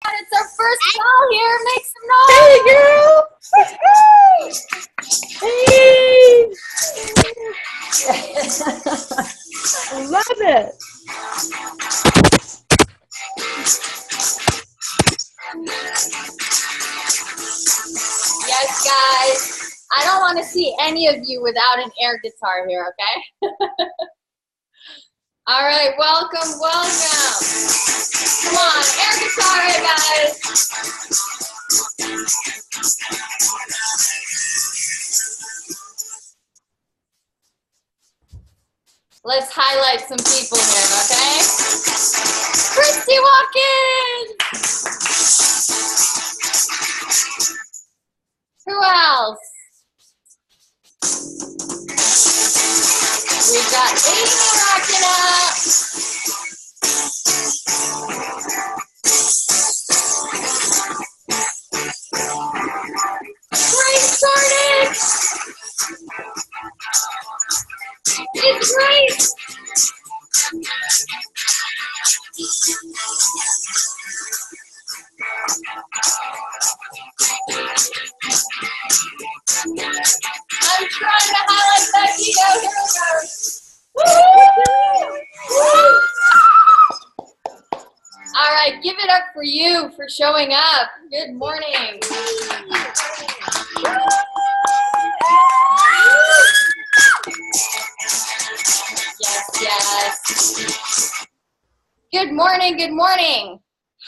It's our first call here. Make some noise. Hey, girl. Hey. I love it. Yes, guys. I don't want to see any of you without an air guitar here, okay? All right, welcome, welcome. Come on, air guitar here, guys. Let's highlight some people here, okay? Christy Watkins. Who else? We've got Amy rocking out. Great started. It's great. I'm trying to highlight that video. Here we go. Woo! All right, give it up for you for showing up. Good morning. Yes, yes. Good morning, good morning.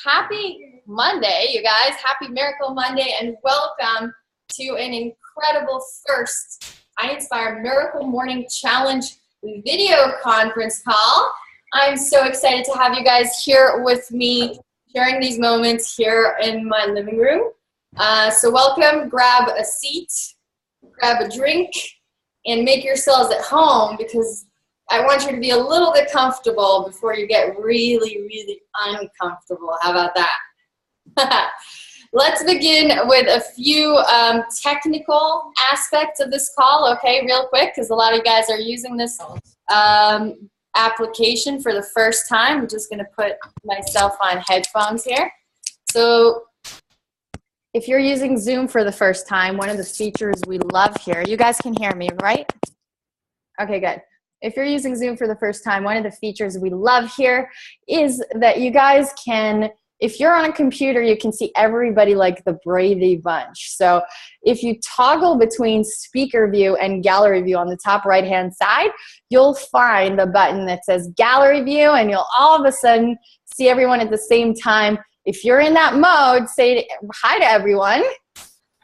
Happy Monday, you guys. Happy Miracle Monday, and welcome to an incredible first iinspire Miracle Morning Challenge video conference call. I'm so excited to have you guys here with me, sharing these moments here in my living room. So welcome, grab a seat, grab a drink, and make yourselves at home, because I want you to be a little bit comfortable before you get really, really uncomfortable. How about that? Let's begin with a few technical aspects of this call, okay, real quick, because a lot of you guys are using this application for the first time. I'm just going to put myself on headphones here. So if you're using Zoom for the first time, one of the features we love here, you guys can hear me, right? Okay, good. If you're using Zoom for the first time, one of the features we love here is that you guys can, if you're on a computer, you can see everybody like the Brady Bunch. So if you toggle between speaker view and gallery view on the top right-hand side, you'll find the button that says gallery view, and you'll all of a sudden see everyone at the same time. If you're in that mode, say hi to everyone.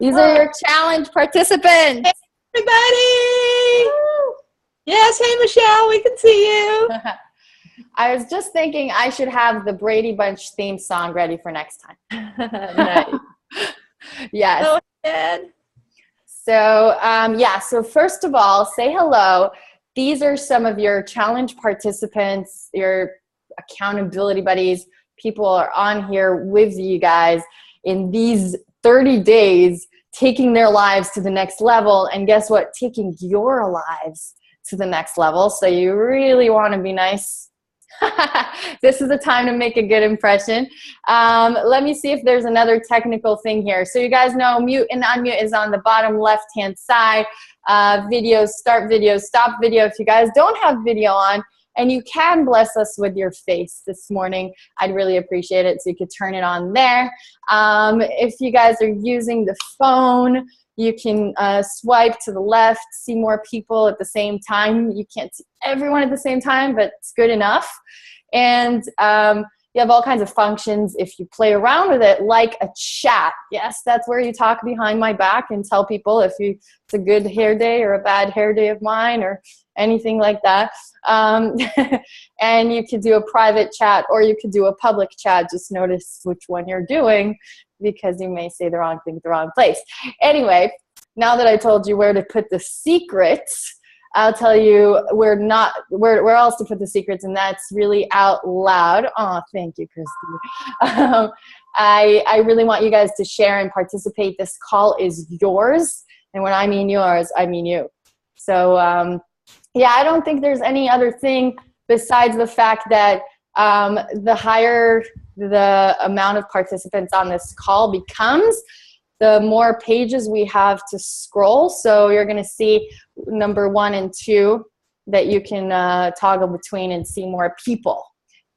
These are your challenge participants. Hey, everybody. Woo. Yes, hey, Michelle, we can see you. I was just thinking I should have the Brady Bunch theme song ready for next time. Nice. Yes. Go ahead. So, yeah, so first of all, say hello. These are some of your challenge participants, your accountability buddies. People are on here with you guys in these 30 days, taking their lives to the next level. And guess what? Taking your lives to the next level. So you really want to be nice. This is the time to make a good impression. Let me see if there's another technical thing here. So you guys know mute and unmute is on the bottom left-hand side. Video, start video, stop video. If you guys don't have video on, and you can bless us with your face this morning, I'd really appreciate it. So you could turn it on there. If you guys are using the phone, you can swipe to the left, see more people at the same time. You can't see everyone at the same time, but it's good enough. And you have all kinds of functions if you play around with it, like a chat. Yes, that's where you talk behind my back and tell people if it's a good hair day or a bad hair day of mine or anything like that. And you could do a private chat or you could do a public chat. Just notice which one you're doing, because you may say the wrong thing at the wrong place. Anyway, now that I told you where to put the secrets, I'll tell you where else to put the secrets, and that's really out loud. Oh, thank you, Christy. I really want you guys to share and participate. This call is yours, and when I mean yours, I mean you. So, yeah, I don't think there's any other thing besides the fact that the higher the amount of participants on this call becomes, the more pages we have to scroll. So you're going to see number 1 and 2 that you can toggle between and see more people,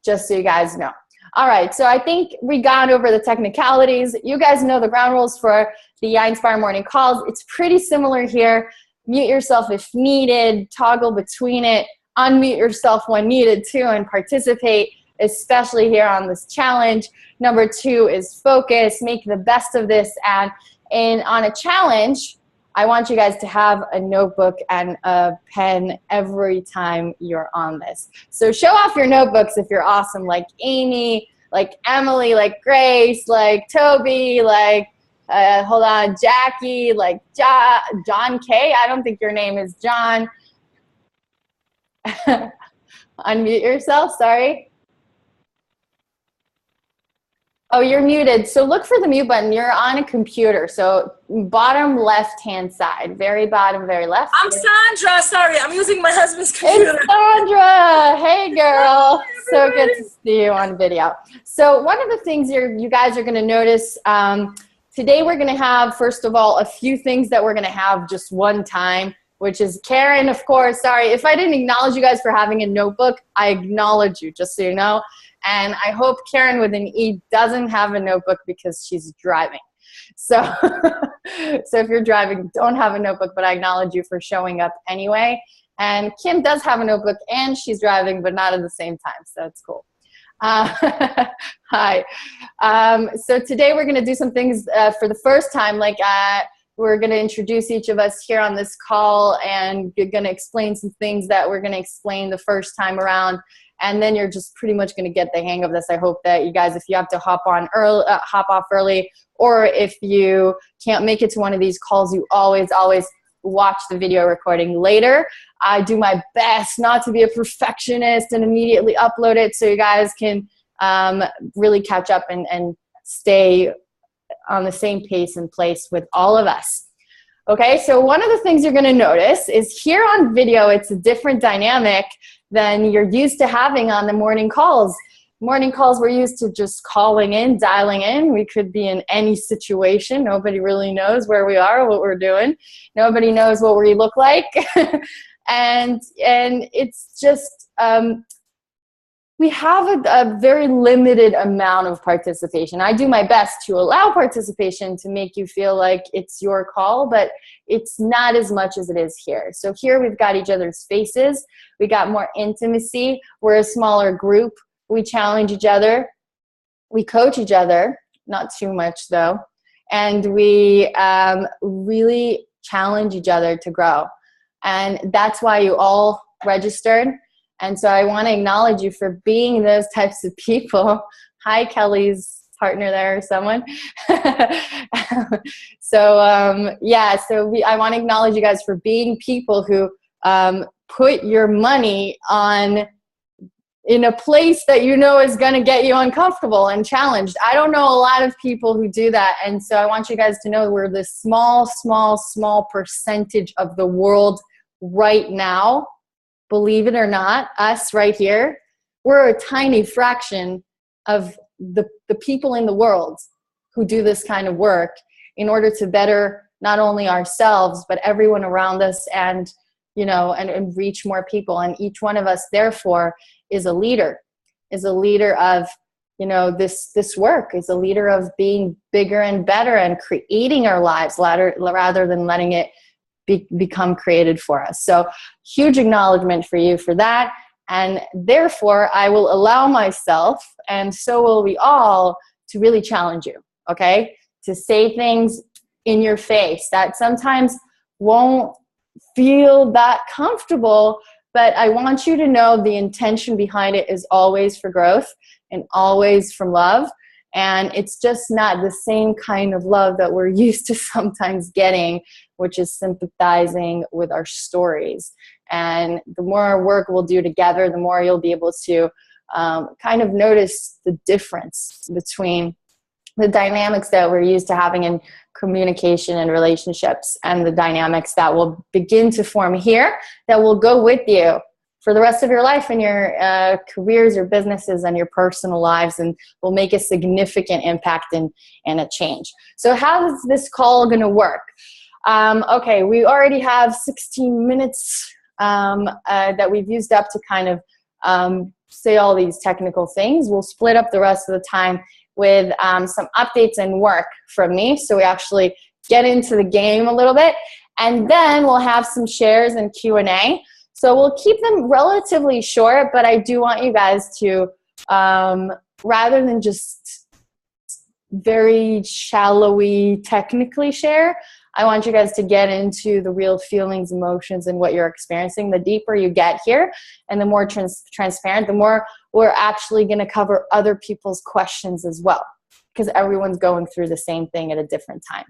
just so you guys know. All right, so I think we got over the technicalities. You guys know the ground rules for the iinspire morning calls. It's pretty similar here. Mute yourself if needed, toggle between it, unmute yourself when needed too, and participate, especially here on this challenge. Number 2 is focus, make the best of this, and on a challenge, I want you guys to have a notebook and a pen every time you're on this. So show off your notebooks if you're awesome, like Amy, like Emily, like Grace, like Toby, like, hold on, Jackie, like John K. I don't think your name is John. Unmute yourself, sorry. Oh, you're muted. So look for the mute button. You're on a computer. So bottom left-hand side, very bottom, very left. I'm Sandra. Sorry, I'm using my husband's computer. It's Sandra. Hey, girl. So good to see you on video. So one of the things you guys are going to notice, today we're going to have, first of all, a few things that we're going to have just one time, which is Karen, of course. Sorry, if I didn't acknowledge you guys for having a notebook, I acknowledge you, just so you know. And I hope Karen with an E doesn't have a notebook because she's driving. So, so if you're driving, don't have a notebook, but I acknowledge you for showing up anyway. And Kim does have a notebook and she's driving, but not at the same time. So it's cool. Hi. So today we're going to do some things for the first time. Like we're going to introduce each of us here on this call, and you're going to explain some things that we're going to explain the first time around. And then you're just pretty much going to get the hang of this. I hope that you guys, if you have to hop off early, or if you can't make it to one of these calls, you always watch the video recording later. I do my best not to be a perfectionist and immediately upload it so you guys can really catch up and stay on the same pace and place with all of us. Okay, so one of the things you're going to notice is here on video, it's a different dynamic than you're used to having on the morning calls. Morning calls, we're used to just calling in, dialing in. We could be in any situation. Nobody really knows where we are, what we're doing. Nobody knows what we look like. and it's just, we have a very limited amount of participation. I do my best to allow participation to make you feel like it's your call, but it's not as much as it is here. So here we've got each other's faces. We got more intimacy. We're a smaller group. We challenge each other. We coach each other, not too much though. And we really challenge each other to grow. And that's why you all registered. And so I want to acknowledge you for being those types of people. Hi, Kelly's partner there, or someone. So yeah, so I want to acknowledge you guys for being people who put your money in a place that you know is going to get you uncomfortable and challenged. I don't know a lot of people who do that. And so I want you guys to know we're this small percentage of the world right now. Believe it or not, us right here, we're a tiny fraction of the people in the world who do this kind of work in order to better not only ourselves, but everyone around us, and, you know, and reach more people. And each one of us, therefore, is a leader of, you know, this work, is a leader of being bigger and better and creating our lives rather than letting it become created for us. So huge acknowledgement for you for that. And therefore, I will allow myself, and so will we all, to really challenge you, okay? To say things in your face that sometimes won't feel that comfortable, but I want you to know the intention behind it is always for growth and always from love. And it's just not the same kind of love that we're used to sometimes getting, which is sympathizing with our stories. And the more work we'll do together, the more you'll be able to kind of notice the difference between the dynamics that we're used to having in communication and relationships and the dynamics that will begin to form here that will go with you for the rest of your life and your careers, your businesses, and your personal lives, and will make a significant impact and a change. So how is this call going to work? Okay, we already have 16 minutes that we've used up to kind of say all these technical things. We'll split up the rest of the time with some updates and work from me, so we actually get into the game a little bit, and then we'll have some shares and Q&A. So we'll keep them relatively short, but I do want you guys to, rather than just very shallowy technically share, I want you guys to get into the real feelings, emotions, and what you're experiencing. The deeper you get here and the more transparent, the more we're actually going to cover other people's questions as well, because everyone's going through the same thing at a different time.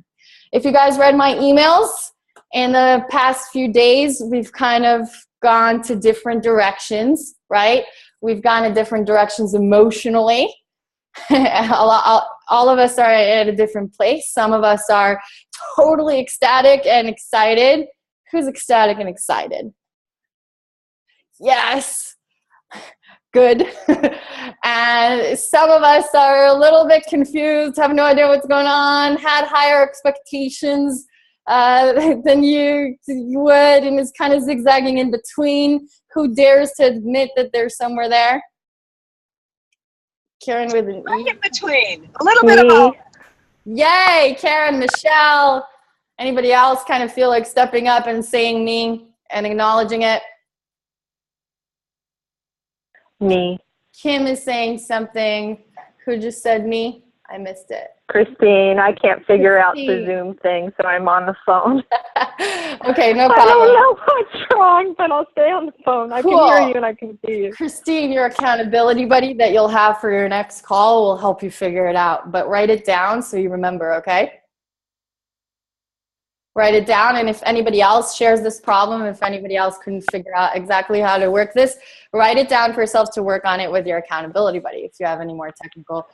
If you guys read my emails in the past few days, we've kind of gone to different directions, right? We've gone in different directions emotionally. All of us are at a different place. Some of us are totally ecstatic and excited. Who's ecstatic and excited? Yes. Good. And some of us are a little bit confused, have no idea what's going on, had higher expectations than you would, and is kind of zigzagging in between. Who dares to admit that they're somewhere there? Karen with an E. In between. A little bit of both. Yay, Karen, Michelle. Anybody else kind of feel like stepping up and saying me and acknowledging it? Me. Kim is saying something. Who just said me? I missed it. Christine, I can't figure out the Zoom thing, so I'm on the phone. Okay, no problem. I don't know what's wrong, but I'll stay on the phone. I can hear you and I can see you. Christine, your accountability buddy that you'll have for your next call will help you figure it out. But write it down so you remember, okay? Write it down, and if anybody else shares this problem, if anybody else couldn't figure out exactly how to work this, write it down for yourself to work on it with your accountability buddy if you have any more technical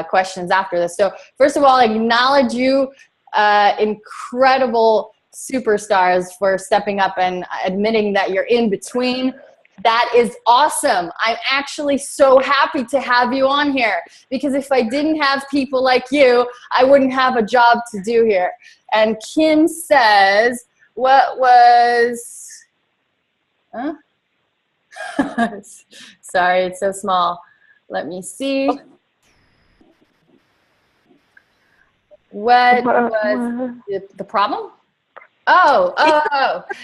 questions after this. So first of all, acknowledge you incredible superstars for stepping up and admitting that you're in between. That is awesome. I'm actually so happy to have you on here, because if I didn't have people like you, I wouldn't have a job to do here. And Kim says, what was, huh? Sorry, it's so small. Let me see. What was the problem? Oh,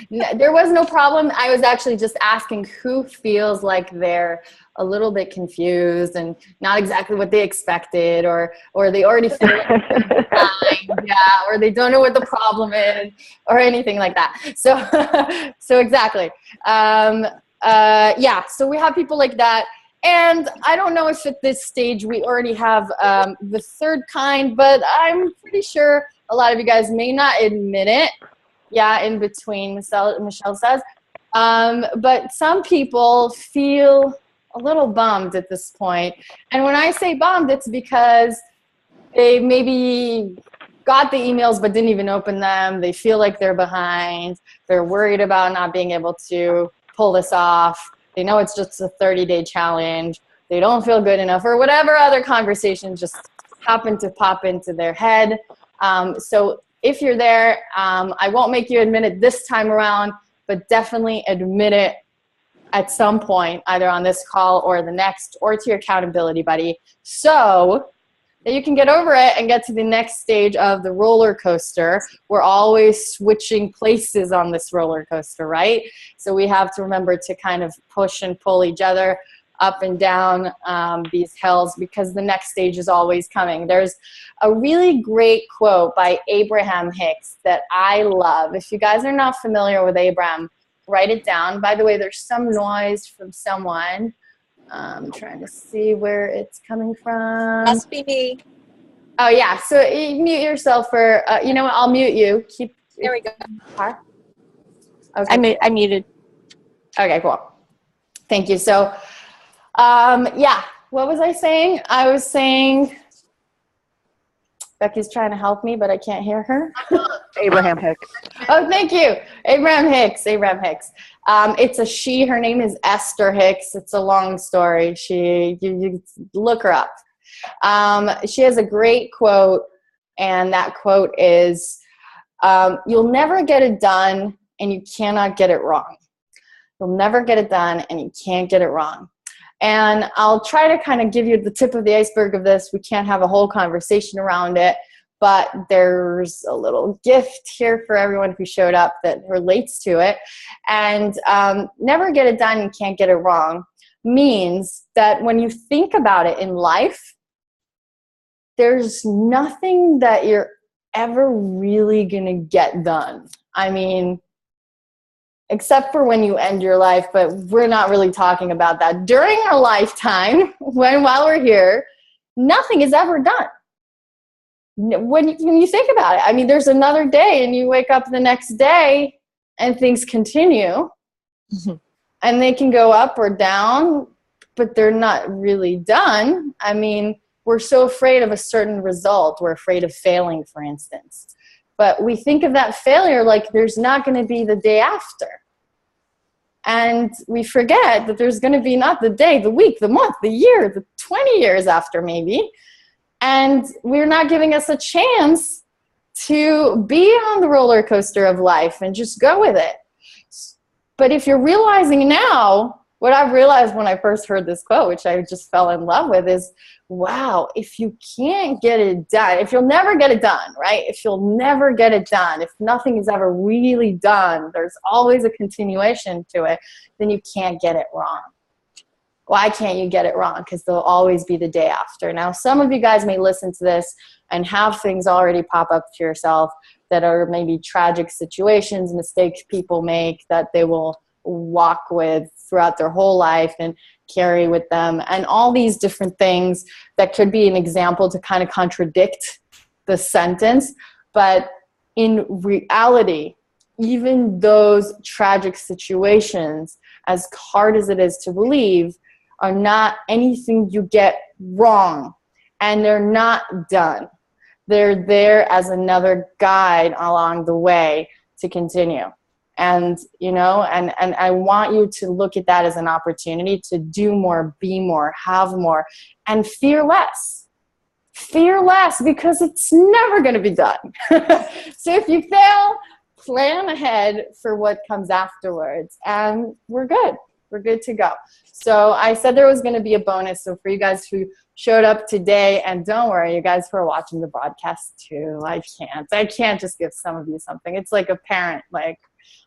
there was no problem. I was actually just asking who feels like they're a little bit confused and not exactly what they expected, or they already feel like they're behind, yeah, or they don't know what the problem is, or anything like that. So exactly. Yeah, so we have people like that. And I don't know if at this stage we already have the third kind, but I'm pretty sure a lot of you guys may not admit it. Yeah, in between, Michelle says. But some people feel a little bummed at this point. And when I say bummed, it's because they maybe got the emails but didn't even open them. They feel like they're behind. They're worried about not being able to pull this off. They know it's just a 30-day challenge. They don't feel good enough, or whatever other conversations just happen to pop into their head. So if you're there, I won't make you admit it this time around, but definitely admit it at some point, either on this call or the next, or to your accountability buddy, so that you can get over it and get to the next stage of the roller coaster. We're always switching places on this roller coaster, right? So we have to remember to kind of push and pull each other up and down these hills, because the next stage is always coming. There's a really great quote by Abraham Hicks that I love. If you guys are not familiar with Abraham, write it down. By the way, there's some noise from someone. I'm trying to see where it's coming from. Must be me. Oh yeah, so you mute yourself for, you know what, I'll mute you. There we go. Okay. I muted. Okay, cool. Thank you. So, yeah, what was I saying? I was saying, Becky's trying to help me, but I can't hear her. Abraham Hicks. Oh, thank you. Abraham Hicks. It's a she. Her name is Esther Hicks. It's a long story. You look her up. She has a great quote, and that quote is, you'll never get it done and you cannot get it wrong. You'll never get it done and you can't get it wrong. And I'll try to kind of give you the tip of the iceberg of this. We can't have a whole conversation around it, but there's a little gift here for everyone who showed up that relates to it. And never get it done and can't get it wrong means that when you think about it in life, there's nothing that you're ever really going to get done. I mean, except for when you end your life, but we're not really talking about that. During our lifetime, while we're here, nothing is ever done. When you think about it, I mean, there's another day and you wake up the next day and things continue and they can go up or down, but they're not really done. I mean, we're so afraid of a certain result. We're afraid of failing, for instance. But we think of that failure like there's not going to be the day after. And we forget that there's going to be not the day, the week, the month, the year, the 20 years after maybe. And we're not giving us a chance to be on the roller coaster of life and just go with it. But if you're realizing now, what I've realized when I first heard this quote, which I just fell in love with, is, wow, if you can't get it done, if you'll never get it done, right? If you'll never get it done, if nothing is ever really done, there's always a continuation to it, then you can't get it wrong. Why can't you get it wrong? Because there'll always be the day after. Now, some of you guys may listen to this and have things already pop up to yourself that are maybe tragic situations, mistakes people make that they will walk with throughout their whole life and carry with them, and all these different things that could be an example to kind of contradict the sentence. But in reality, even those tragic situations, as hard as it is to believe, are not anything you get wrong, and they're not done. They're there as another guide along the way to continue. And, you know, and I want you to look at that as an opportunity to do more, be more, have more, and fear less. Fear less, because it's never going to be done. So if you fail, plan ahead for what comes afterwards, and we're good. We're good to go. So I said there was going to be a bonus. So for you guys who showed up today, and don't worry, you guys who are watching the broadcast too, I can't just give some of you something. It's like a parent, like,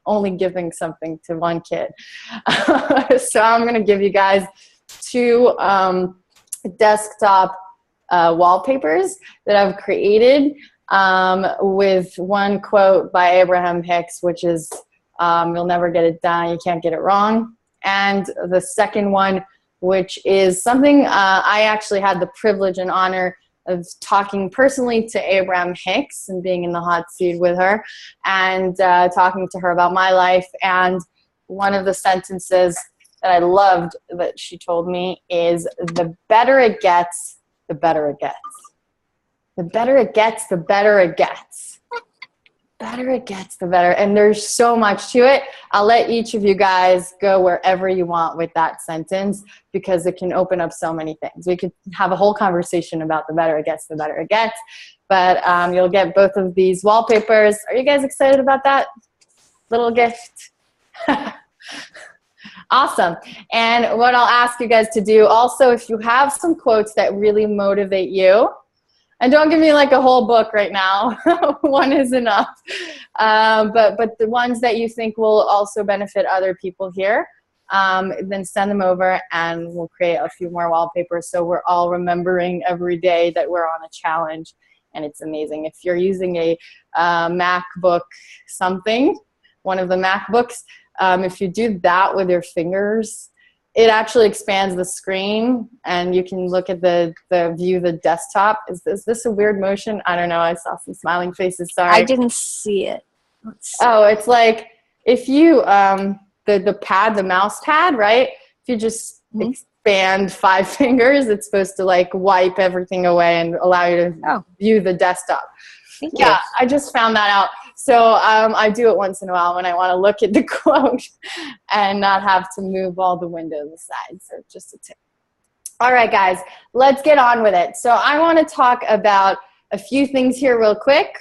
only giving something to one kid. So I'm going to give you guys 2 desktop wallpapers that I've created with one quote by Abraham Hicks, which is, you'll never get it done, you can't get it wrong. And the second one, which is something I actually had the privilege and honor of talking personally to Abraham Hicks and being in the hot seat with her and talking to her about my life. And one of the sentences that I loved that she told me is, the better it gets, the better it gets. The better it gets, the better it gets. Better it gets, the better. And there's so much to it. I'll let each of you guys go wherever you want with that sentence, because it can open up so many things. We could have a whole conversation about the better it gets, the better it gets. But you'll get both of these wallpapers. Are you guys excited about that little gift? Awesome. And what I'll ask you guys to do also, if you have some quotes that really motivate you, and don't give me like a whole book right now. One is enough. But the ones that you think will also benefit other people here, then send them over and we'll create a few more wallpapers so we're all remembering every day that we're on a challenge. And it's amazing. If you're using a MacBook something, one of the MacBooks, if you do that with your fingers, it actually expands the screen and you can look at the view, the desktop. Is this a weird motion? I don't know. I saw some smiling faces. Sorry. I didn't see it. Oh, it's like if you, the mouse pad, right? If you just expand 5 fingers, it's supposed to like wipe everything away and allow you to view the desktop. Thank you. Yeah, I just found that out. So I do it once in a while when I want to look at the quote and not have to move all the windows aside. So just a tip. All right, guys, let's get on with it. So I want to talk about a few things here real quick,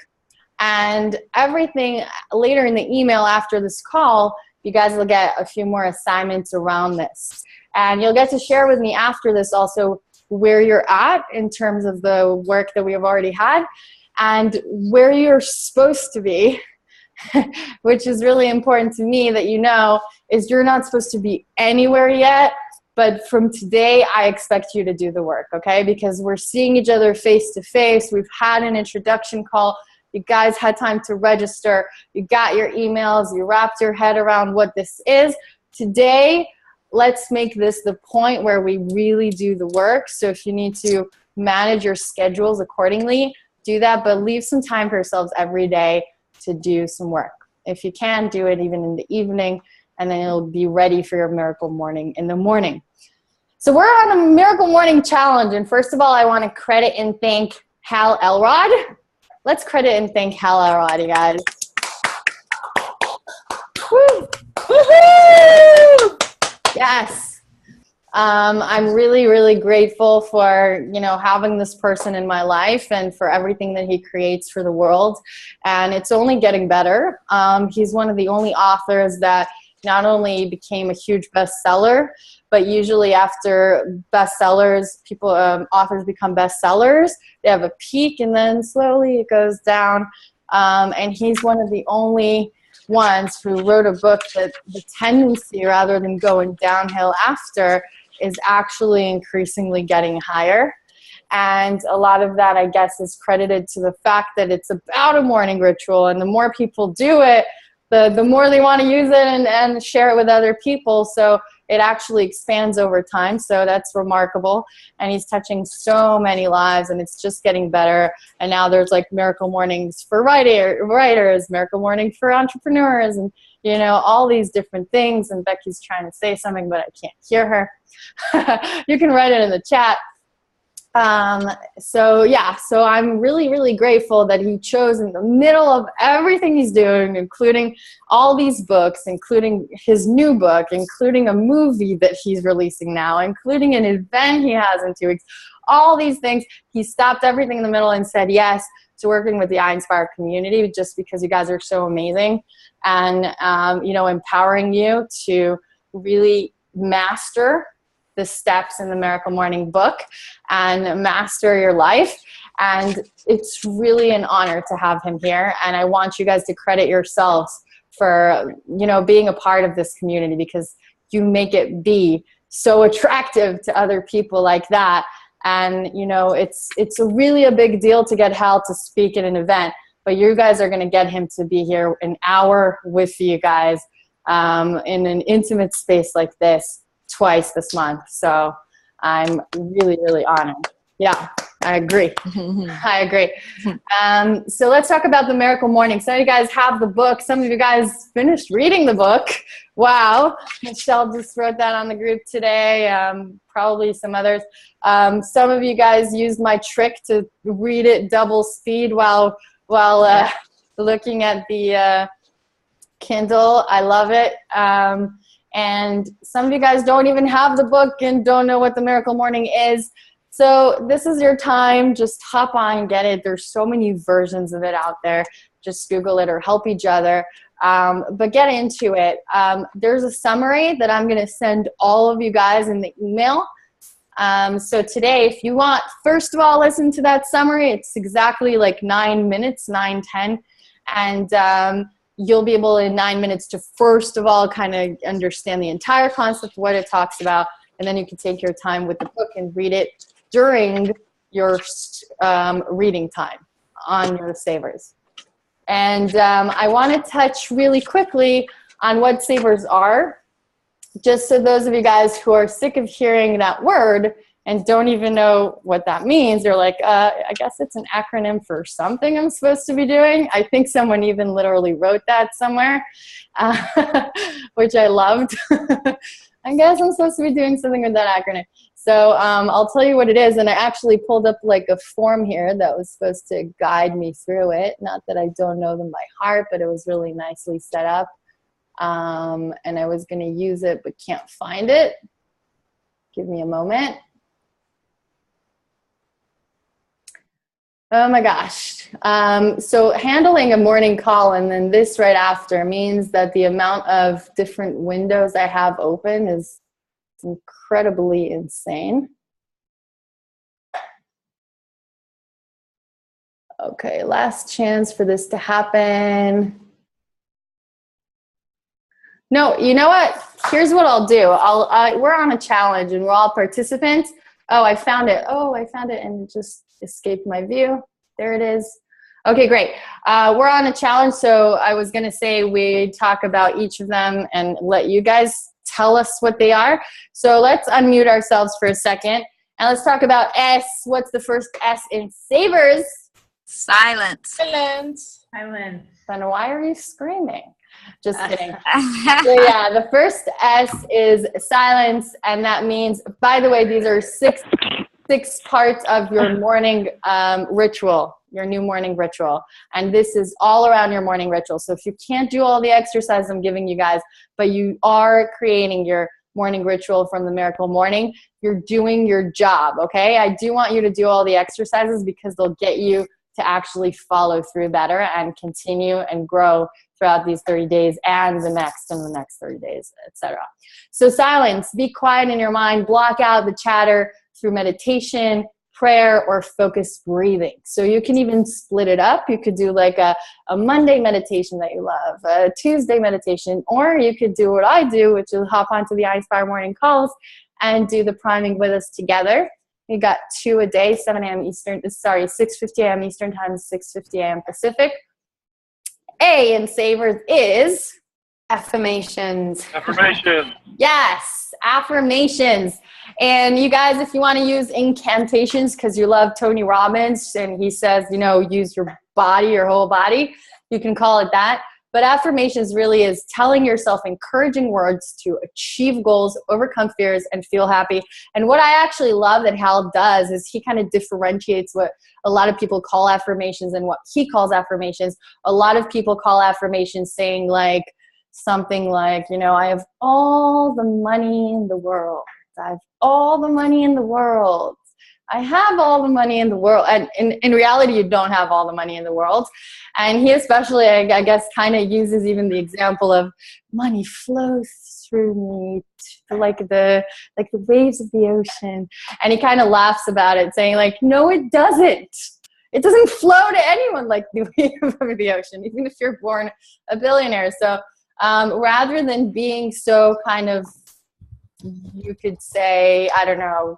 and everything later in the email after this call, you guys will get a few more assignments around this. And you'll get to share with me after this also where you're at in terms of the work that we have already had and where you're supposed to be, which is really important to me that you know is you're not supposed to be anywhere yet, but from today I expect you to do the work, okay? Because we're seeing each other face to face. We've had an introduction call. You guys had time to register. You got your emails. You wrapped your head around what this is. Today, let's make this the point where we really do the work. So if you need to manage your schedules accordingly, do that, but leave some time for yourselves every day to do some work. If you can, do it even in the evening, and then it'll be ready for your miracle morning in the morning. So we're on a miracle morning challenge, and first of all, I want to credit and thank Hal Elrod. Let's credit and thank Hal Elrod, you guys. Woo! Woohoo! Yes. I'm really, really grateful for, you know, having this person in my life and for everything that he creates for the world. And it's only getting better. He's one of the only authors that not only became a huge bestseller, but usually after bestsellers, authors become bestsellers. They have a peak and then slowly it goes down. And he's one of the only ones who wrote a book that the tendency, rather than going downhill after, is actually increasingly getting higher. And a lot of that, I guess, is credited to the fact that it's about a morning ritual, and the more people do it, the more they want to use it and share it with other people. So it actually expands over time. So that's remarkable. And he's touching so many lives, and it's just getting better. And now there's like miracle mornings for writers, miracle morning for entrepreneurs, and you know, all these different things. And Becky's trying to say something, but I can't hear her. You can write it in the chat. So yeah, so I'm really, really grateful that he chose in the middle of everything he's doing, including all these books, including his new book, including a movie that he's releasing now, including an event he has in 2 weeks, all these things. He stopped everything in the middle and said yes to working with the iinspire community, just because you guys are so amazing, and you know, empowering you to really master the steps in the Miracle Morning book and master your life. And it's really an honor to have him here. And I want you guys to credit yourselves for, you know, being a part of this community, because you make it be so attractive to other people like that. And, you know, it's really a big deal to get Hal to speak at an event, but you guys are going to get him to be here an hour with you guys in an intimate space like this twice this month. So I'm really, really honored. Yeah, I agree. I agree. So let's talk about the Miracle Morning. Some of you guys have the book. Some of you guys finished reading the book. Wow. Michelle just wrote that on the group today. Probably some others. Some of you guys used my trick to read it double speed while looking at the Kindle. I love it. And some of you guys don't even have the book and don't know what the Miracle Morning is. So this is your time. Just hop on and get it. There's so many versions of it out there. Just Google it or help each other. But get into it. There's a summary that I'm going to send all of you guys in the email. So today, if you want, first of all, listen to that summary. It's exactly like 9 minutes, 9-10. And you'll be able in 9 minutes to first of all kind of understand the entire concept, what it talks about, and then you can take your time with the book and read it during your reading time on your savers. And I want to touch really quickly on what savers are, just so those of you guys who are sick of hearing that word and don't even know what that means, you're like, I guess it's an acronym for something I'm supposed to be doing. I think someone even literally wrote that somewhere, which I loved. I guess I'm supposed to be doing something with that acronym. So I'll tell you what it is. And I actually pulled up like a form here that was supposed to guide me through it. Not that I don't know them by heart, but it was really nicely set up. And I was going to use it, but can't find it. Give me a moment. Oh my gosh. So handling a morning call and then this right after means that the amount of different windows I have open is incredibly insane. Okay, last chance for this to happen. No, you know what? Here's what I'll do. We're on a challenge and we're all participants. Oh, I found it. Oh, I found it and it just escaped my view. There it is. Okay, great. We're on a challenge, so I was going to say we talk about each of them and let you guys tell us what they are. So let's unmute ourselves for a second and let's talk about S. What's the first S in Savers? Silence. Silence. Then why are you screaming? Just kidding. So yeah, the first S is silence, and that means, by the way, these are six parts of your morning ritual, your new morning ritual. And this is all around your morning ritual. So if you can't do all the exercise I'm giving you guys, but you are creating your morning ritual from the Miracle Morning, you're doing your job, okay? I do want you to do all the exercises because they'll get you to actually follow through better and continue and grow throughout these 30 days and the next 30 days, etc. So silence, be quiet in your mind, block out the chatter through meditation, prayer, or focused breathing. So you can even split it up. You could do like a Monday meditation that you love, a Tuesday meditation, or you could do what I do, which is hop onto the iinspire morning calls and do the priming with us together. We got 2 a day, 7 a.m. Eastern, 6:50 a.m. Eastern time, 6:50 a.m. Pacific. A in Savers is affirmations. Affirmation. Yes, affirmations. And you guys, if you want to use incantations because you love Tony Robbins and he says, you know, use your body, your whole body, you can call it that. But affirmations really is telling yourself encouraging words to achieve goals, overcome fears, and feel happy. And what I actually love that Hal does is he kind of differentiates what a lot of people call affirmations and what he calls affirmations. A lot of people call affirmations saying like something like, you know, I have all the money in the world. I have all the money in the world. I have all the money in the world. And in reality, you don't have all the money in the world. And he especially, I guess, kind of uses even the example of money flows through me like the waves of the ocean. And he kind of laughs about it, saying like, no, it doesn't. It doesn't flow to anyone like the wave of the ocean, even if you're born a billionaire. So rather than being so kind of, you could say, I don't know,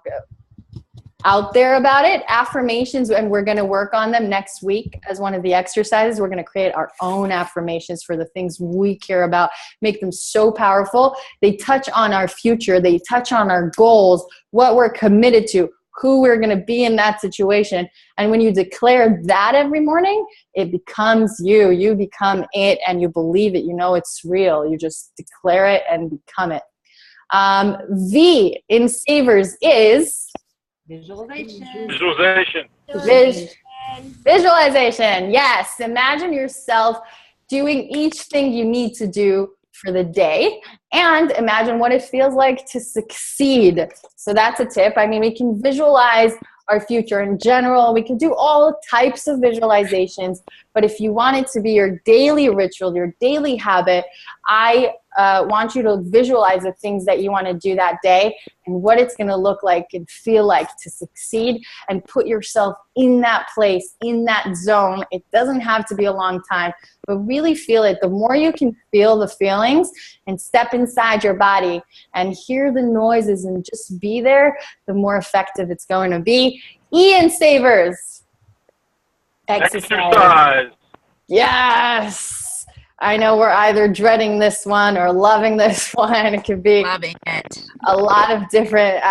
out there about it, affirmations, and we're going to work on them next week as one of the exercises. We're going to create our own affirmations for the things we care about, make them so powerful. They touch on our future. They touch on our goals, what we're committed to, who we're going to be in that situation. And when you declare that every morning, it becomes you. You become it and you believe it. You know it's real. You just declare it and become it. V in Savers is Visualization. Visualization. Yes. Imagine yourself doing each thing you need to do for the day and imagine what it feels like to succeed. So that's a tip. I mean, we can visualize our future in general. We can do all types of visualizations, but if you want it to be your daily ritual, your daily habit, I want you to visualize the things that you want to do that day and what it's going to look like and feel like to succeed, and put yourself in that place, in that zone. It doesn't have to be a long time, but really feel it. The more you can feel the feelings and step inside your body and hear the noises and just be there, the more effective it's going to be. E in Savers. Exercise. Yes. I know we're either dreading this one or loving this one. It could be Loving it. a lot of different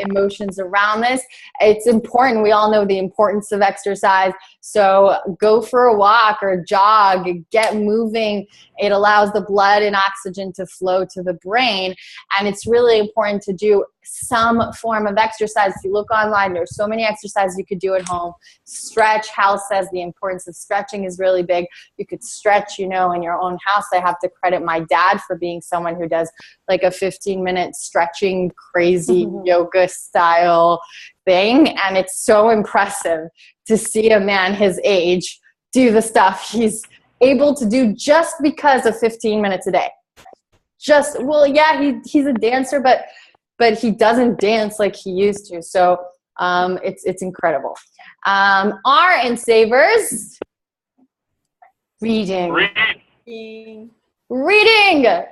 emotions around this. It's important. We all know the importance of exercise. So go for a walk or jog, get moving. It allows the blood and oxygen to flow to the brain. And it's really important to do some form of exercise. If you look online, there's so many exercises you could do at home. Stretch. Hal says the importance of stretching is really big. You could stretch, in your own house. I have to credit my dad for being someone who does like a 15-minute stretching, crazy yoga style thing. And it's so impressive to see a man his age do the stuff he's able to do just because of 15 minutes a day. He's a dancer, but he doesn't dance like he used to. So it's incredible. R in savers. Reading.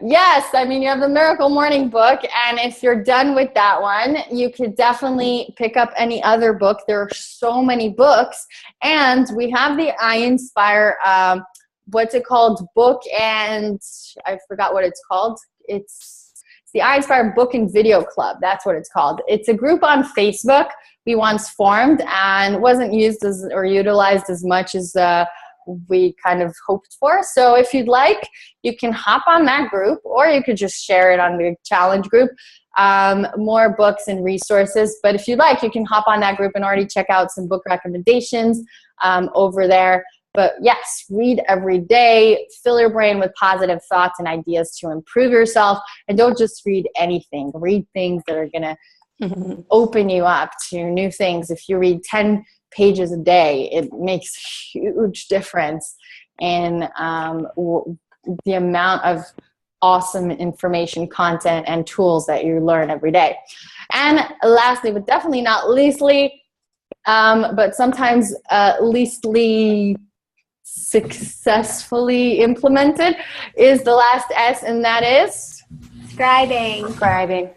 Yes. I mean, you have the Miracle Morning book. And if you're done with that one, you could definitely pick up any other book. There are so many books. And we have the iinspire, what's it called? Book, and I forgot what it's called. It's the iinspire Book and Video Club. That's what it's called. It's a group on Facebook we once formed and wasn't used or utilized as much as we kind of hoped for. So if you'd like, you can hop on that group, or you could just share it on the challenge group. More books and resources. But if you'd like, you can hop on that group and already check out some book recommendations over there. But yes, read every day, fill your brain with positive thoughts and ideas to improve yourself. And don't just read anything. Read things that are going to open you up to new things. If you read 10 pages a day, it makes a huge difference in the amount of awesome information, content, and tools that you learn every day. And lastly, but definitely not leastly, but sometimes leastly successfully implemented, is the last S, and that is scribing.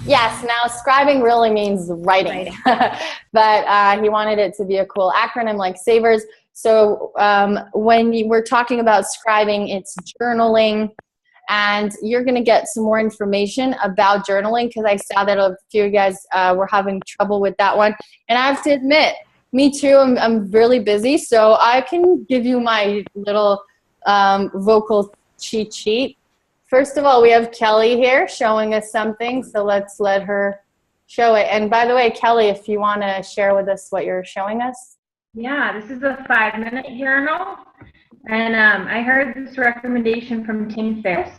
Yes, now scribing really means writing. But he wanted it to be a cool acronym like savers. So when we're talking about scribing, it's journaling. And you're going to get some more information about journaling, because I saw that a few of you guys were having trouble with that one. And I have to admit, me too, I'm really busy, so I can give you my little vocal cheat sheet. First of all, we have Kelly here showing us something, so let's let her show it. And by the way, Kelly, if you want to share with us what you're showing us. Yeah, this is a 5-minute journal. And I heard this recommendation from Tim Ferriss.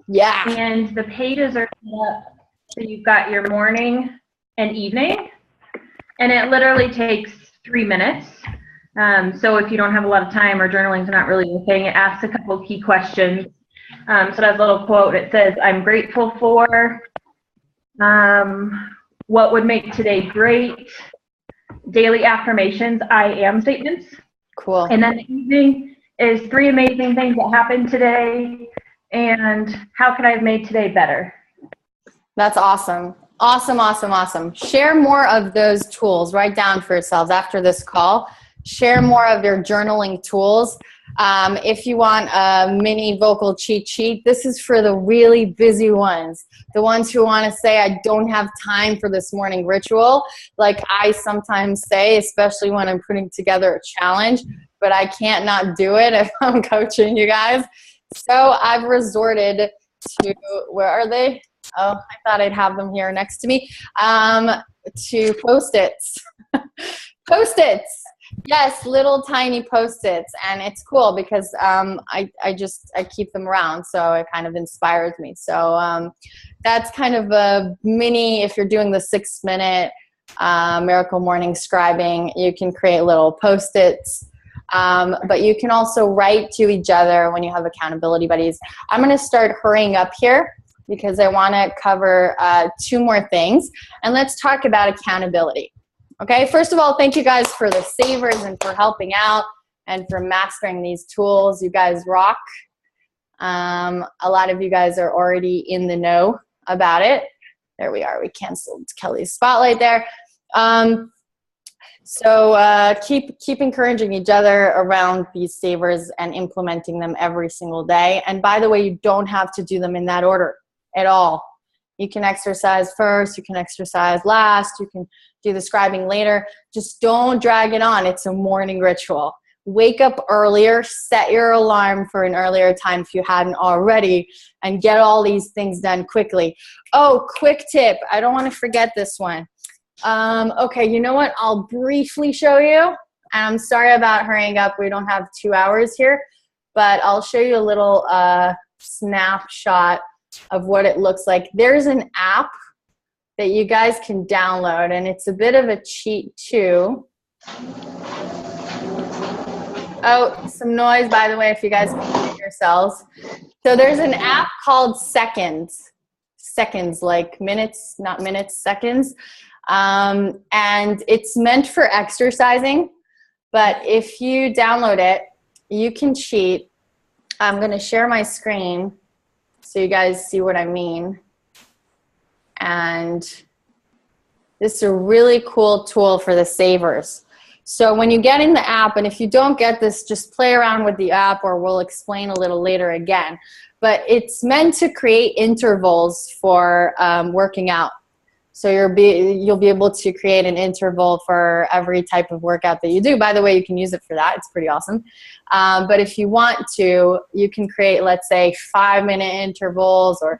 Yeah. And the pages are set up so you've got your morning and evening. And it literally takes 3 minutes. So if you don't have a lot of time or journaling's not really your thing, it asks a couple of key questions. So that's a little quote. It says, I'm grateful for, what would make today great, daily affirmations, I am statements. Cool. And then the evening is 3 amazing things that happened today, and how could I have made today better? That's awesome. Awesome. Share more of those tools. Write down for yourselves after this call. Share more of your journaling tools. If you want a mini vocal cheat sheet, this is for the really busy ones. The ones who want to say, I don't have time for this morning ritual. Like I sometimes say, especially when I'm putting together a challenge, but I can't not do it if I'm coaching you guys. So I've resorted to, where are they? Oh, I thought I'd have them here next to me. To Post-its. Post-its. Yes, little tiny Post-its. And it's cool because I keep them around. So it kind of inspires me. So that's kind of a mini, if you're doing the 6-minute Miracle Morning scribing, you can create little Post-its. But you can also write to each other when you have accountability buddies. I'm going to start hurrying up here because I want to cover 2 more things. And let's talk about accountability. Okay, first of all, thank you guys for the savers and for helping out and for mastering these tools. You guys rock. A lot of you guys are already in the know about it. There we are. We canceled Kelly's spotlight there. So keep encouraging each other around these savers and implementing them every single day. And by the way, you don't have to do them in that order at all. You can exercise first, you can exercise last, you can do the scribing later. Just don't drag it on. It's a morning ritual. wake up earlier, set your alarm for an earlier time if you hadn't already, and get all these things done quickly. Oh, quick tip. I don't want to forget this one. Okay, you know what? I'll briefly show you. I'm sorry about hurrying up. We don't have 2 hours here, but I'll show you a little snapshot of what it looks like. There's an app that you guys can download, and it's a bit of a cheat too. Oh, some noise, by the way, if you guys can mute yourselves. So there's an app called Seconds. Seconds, like minutes, not minutes, seconds. And it's meant for exercising. But if you download it, you can cheat. I'm going to share my screen so you guys see what I mean. And this is a really cool tool for the savers. So when you get in the app, and if you don't get this, just play around with the app, or we'll explain a little later again. But it's meant to create intervals for working out. So you'll be able to create an interval for every type of workout that you do. By the way, you can use it for that. It's pretty awesome. But if you want to, you can create, let's say, 5-minute intervals or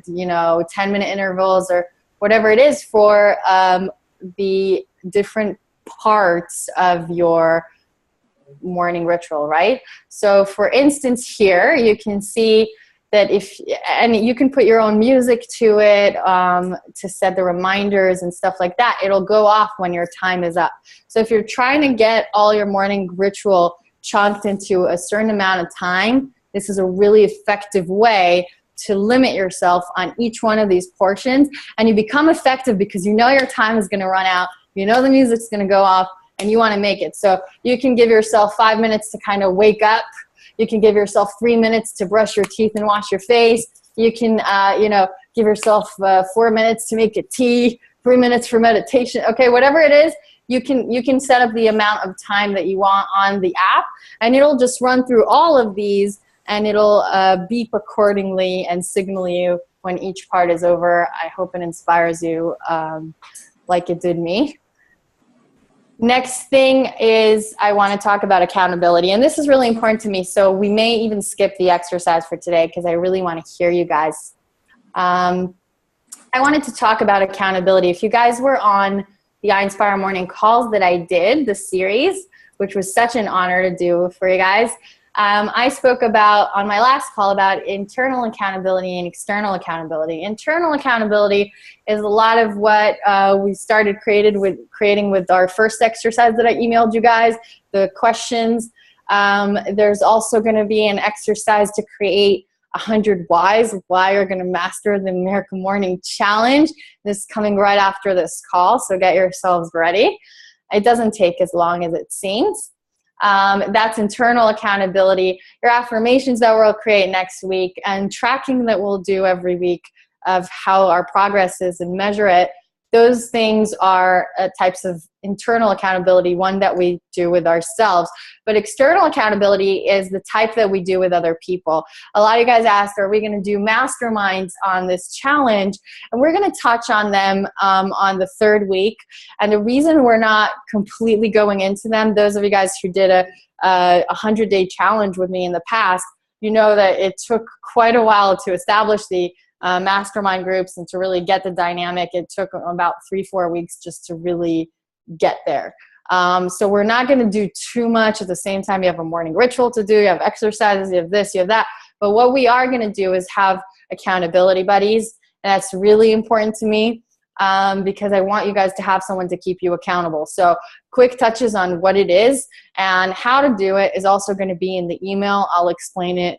10-minute intervals, or whatever it is for the different parts of your morning ritual, right? So for instance, here you can see that and you can put your own music to it to set the reminders and stuff like that. It'll go off when your time is up. So if you're trying to get all your morning ritual chunked into a certain amount of time, this is a really effective way to limit yourself on each one of these portions. And you become effective because you know your time is going to run out. You know the music's going to go off, and you want to make it. So you can give yourself 5 minutes to kind of wake up. You can give yourself 3 minutes to brush your teeth and wash your face. You can, give yourself 4 minutes to make a tea, 3 minutes for meditation. Okay, whatever it is, you can set up the amount of time that you want on the app, and it'll just run through all of these, and it'll beep accordingly and signal you when each part is over. I hope it inspires you like it did me. Next thing is I want to talk about accountability, and this is really important to me, so we may even skip the exercise for today because I really want to hear you guys. I wanted to talk about accountability. If you guys were on the iinspire morning calls that I did, the series, which was such an honor to do for you guys, I spoke about, on my last call, about internal accountability and external accountability. Internal accountability is a lot of what we started creating with our first exercise that I emailed you guys, the questions. There's also going to be an exercise to create 100 whys, why you're going to master the American Morning Challenge. This is coming right after this call, so get yourselves ready. It doesn't take as long as it seems. That's internal accountability, your affirmations that we'll create next week, and tracking that we'll do every week of how our progress is and measure it. Those things are types of internal accountability, one that we do with ourselves. But external accountability is the type that we do with other people. A lot of you guys asked, are we going to do masterminds on this challenge? And we're going to touch on them on the 3rd week. And the reason we're not completely going into them, those of you guys who did a 100-day challenge with me in the past, you know that it took quite a while to establish the mastermind groups and to really get the dynamic. It took about 3-4 weeks just to really get there. So we're not going to do too much at the same time. You have a morning ritual to do, you have exercises, you have this, you have that. But what we are going to do is have accountability buddies. And that's really important to me because I want you guys to have someone to keep you accountable. So quick touches on what it is and how to do it is also going to be in the email. I'll explain it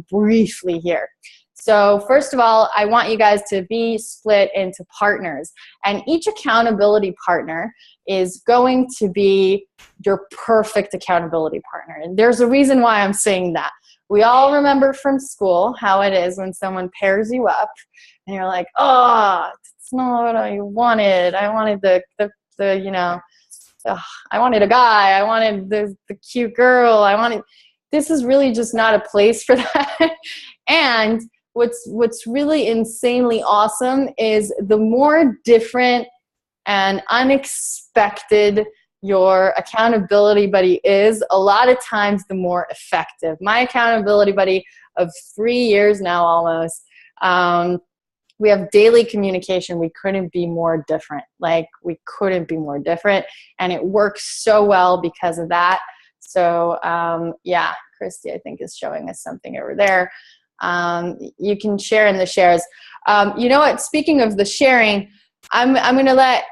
briefly here. So first of all, I want you guys to be split into partners, and each accountability partner is going to be your perfect accountability partner. And there's a reason why I'm saying that. We all remember from school how it is when someone pairs you up and you're like, oh, it's not what I wanted. I wanted I wanted a guy. I wanted the cute girl. This is really just not a place for that. And what's really insanely awesome is the more different and unexpected your accountability buddy is, a lot of times the more effective. My accountability buddy of 3 years now almost, we have daily communication. We couldn't be more different. Like, we couldn't be more different. And it works so well because of that. So yeah, Christy, I think, is showing us something over there. You can share in the shares. You know what? Speaking of the sharing, I'm going to let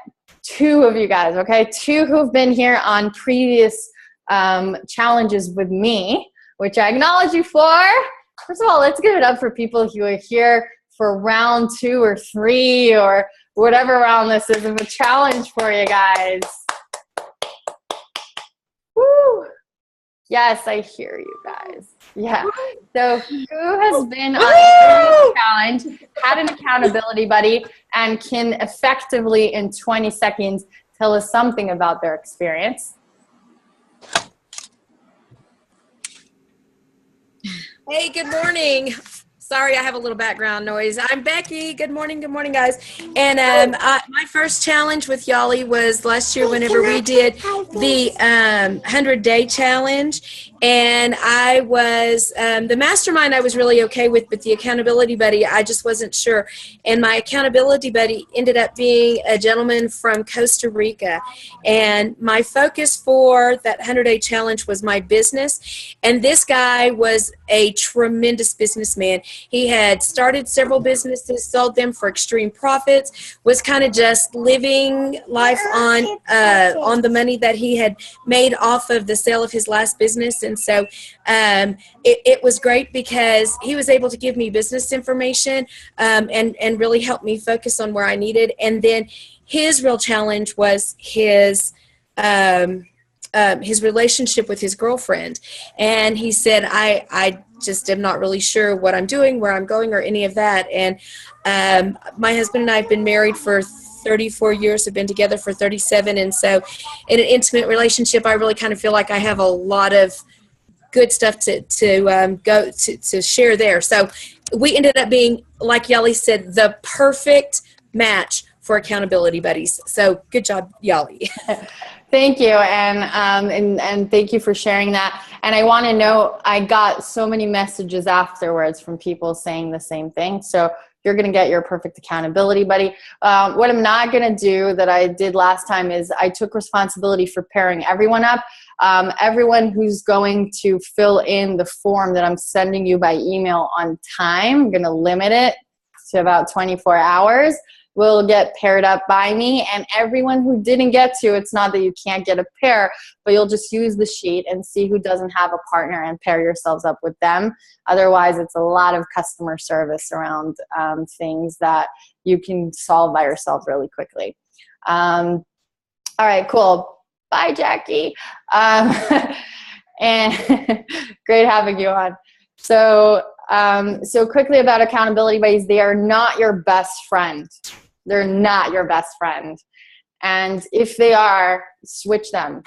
two of you guys, okay? Two who've been here on previous challenges with me, which I acknowledge you for. First of all, let's give it up for people who are here for round 2 or 3 or whatever round this is of a challenge for you guys. Woo! Yes, I hear you guys. Yeah. So who has been on a challenge, had an accountability buddy, and can effectively in 20 seconds tell us something about their experience? Hey, good morning. Sorry, I have a little background noise. I'm Becky. Good morning, guys. And my first challenge with Yali was last year whenever we did the 100-day challenge. And I was, the mastermind I was really okay with, but the accountability buddy, I just wasn't sure. And my accountability buddy ended up being a gentleman from Costa Rica. And my focus for that 100-day challenge was my business. And this guy was a tremendous businessman. He had started several businesses, sold them for extreme profits, was kind of just living life on the money that he had made off of the sale of his last business. And so it was great because he was able to give me business information and really help me focus on where I needed. And then his real challenge was his relationship with his girlfriend. And he said, I just am not really sure what I'm doing, where I'm going, or any of that. And my husband and I have been married for 34 years, have been together for 37. And so in an intimate relationship, I really kind of feel like I have a lot of good stuff to share there. So we ended up being, like Yali said, the perfect match for accountability buddies. So good job, Yali. Thank you, and thank you for sharing that. And I want to know, I got so many messages afterwards from people saying the same thing. So you're going to get your perfect accountability buddy. What I'm not going to do that I did last time is I took responsibility for pairing everyone up. Everyone who's going to fill in the form that I'm sending you by email on time, I'm going to limit it to about 24 hours. Will get paired up by me, and everyone who didn't get to, it's not that you can't get a pair, but you'll just use the sheet and see who doesn't have a partner and pair yourselves up with them. Otherwise, it's a lot of customer service around things that you can solve by yourself really quickly. All right, cool. Bye, Jackie. And great having you on. So quickly about accountability buddies, they are not your best friend. They're not your best friend. And if they are, switch them.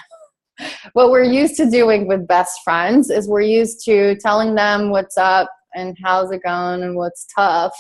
What we're used to doing with best friends is we're used to telling them what's up and how's it going and what's tough.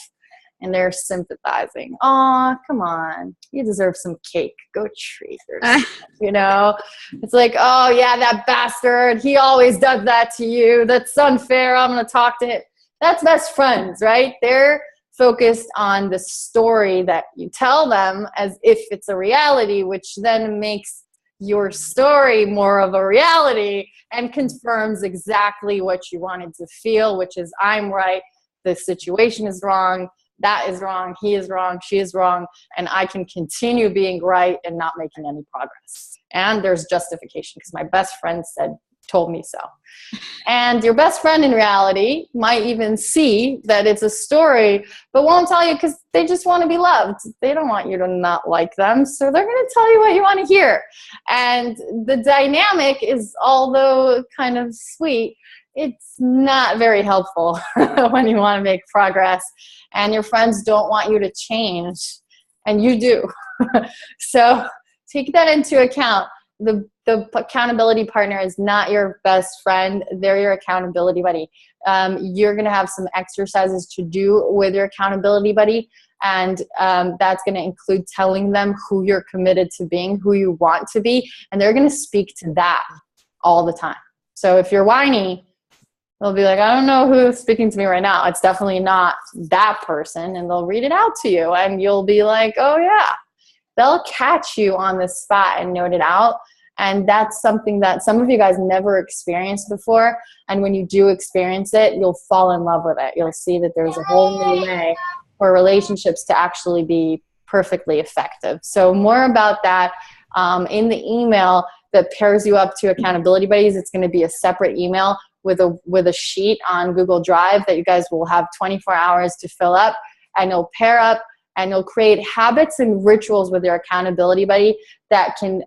And they're sympathizing. Aw, come on. You deserve some cake. Go treat yourself. You know? It's like, oh, yeah, that bastard. He always does that to you. That's unfair. I'm going to talk to him. That's best friends, right? They're focused on the story that you tell them as if it's a reality, which then makes your story more of a reality and confirms exactly what you wanted to feel, which is I'm right, the situation is wrong, that is wrong, he is wrong, she is wrong, and I can continue being right and not making any progress. And there's justification because my best friend told me so. And your best friend in reality might even see that it's a story, but won't tell you because they just want to be loved. They don't want you to not like them. So they're going to tell you what you want to hear. And the dynamic is, although kind of sweet, it's not very helpful when you want to make progress. And your friends don't want you to change. And you do. So take that into account. The accountability partner is not your best friend. They're your accountability buddy. You're going to have some exercises to do with your accountability buddy. And that's going to include telling them who you're committed to being, who you want to be, and they're going to speak to that all the time. So if you're whiny, they'll be like, I don't know who's speaking to me right now. It's definitely not that person. And they'll read it out to you, and you'll be like, oh yeah. They'll catch you on the spot and note it out. And that's something that some of you guys never experienced before. And when you do experience it, you'll fall in love with it. You'll see that there's a whole new way for relationships to actually be perfectly effective. So more about that in the email that pairs you up to accountability buddies. It's going to be a separate email with a sheet on Google Drive that you guys will have 24 hours to fill up, and you'll pair up and you'll create habits and rituals with your accountability buddy that can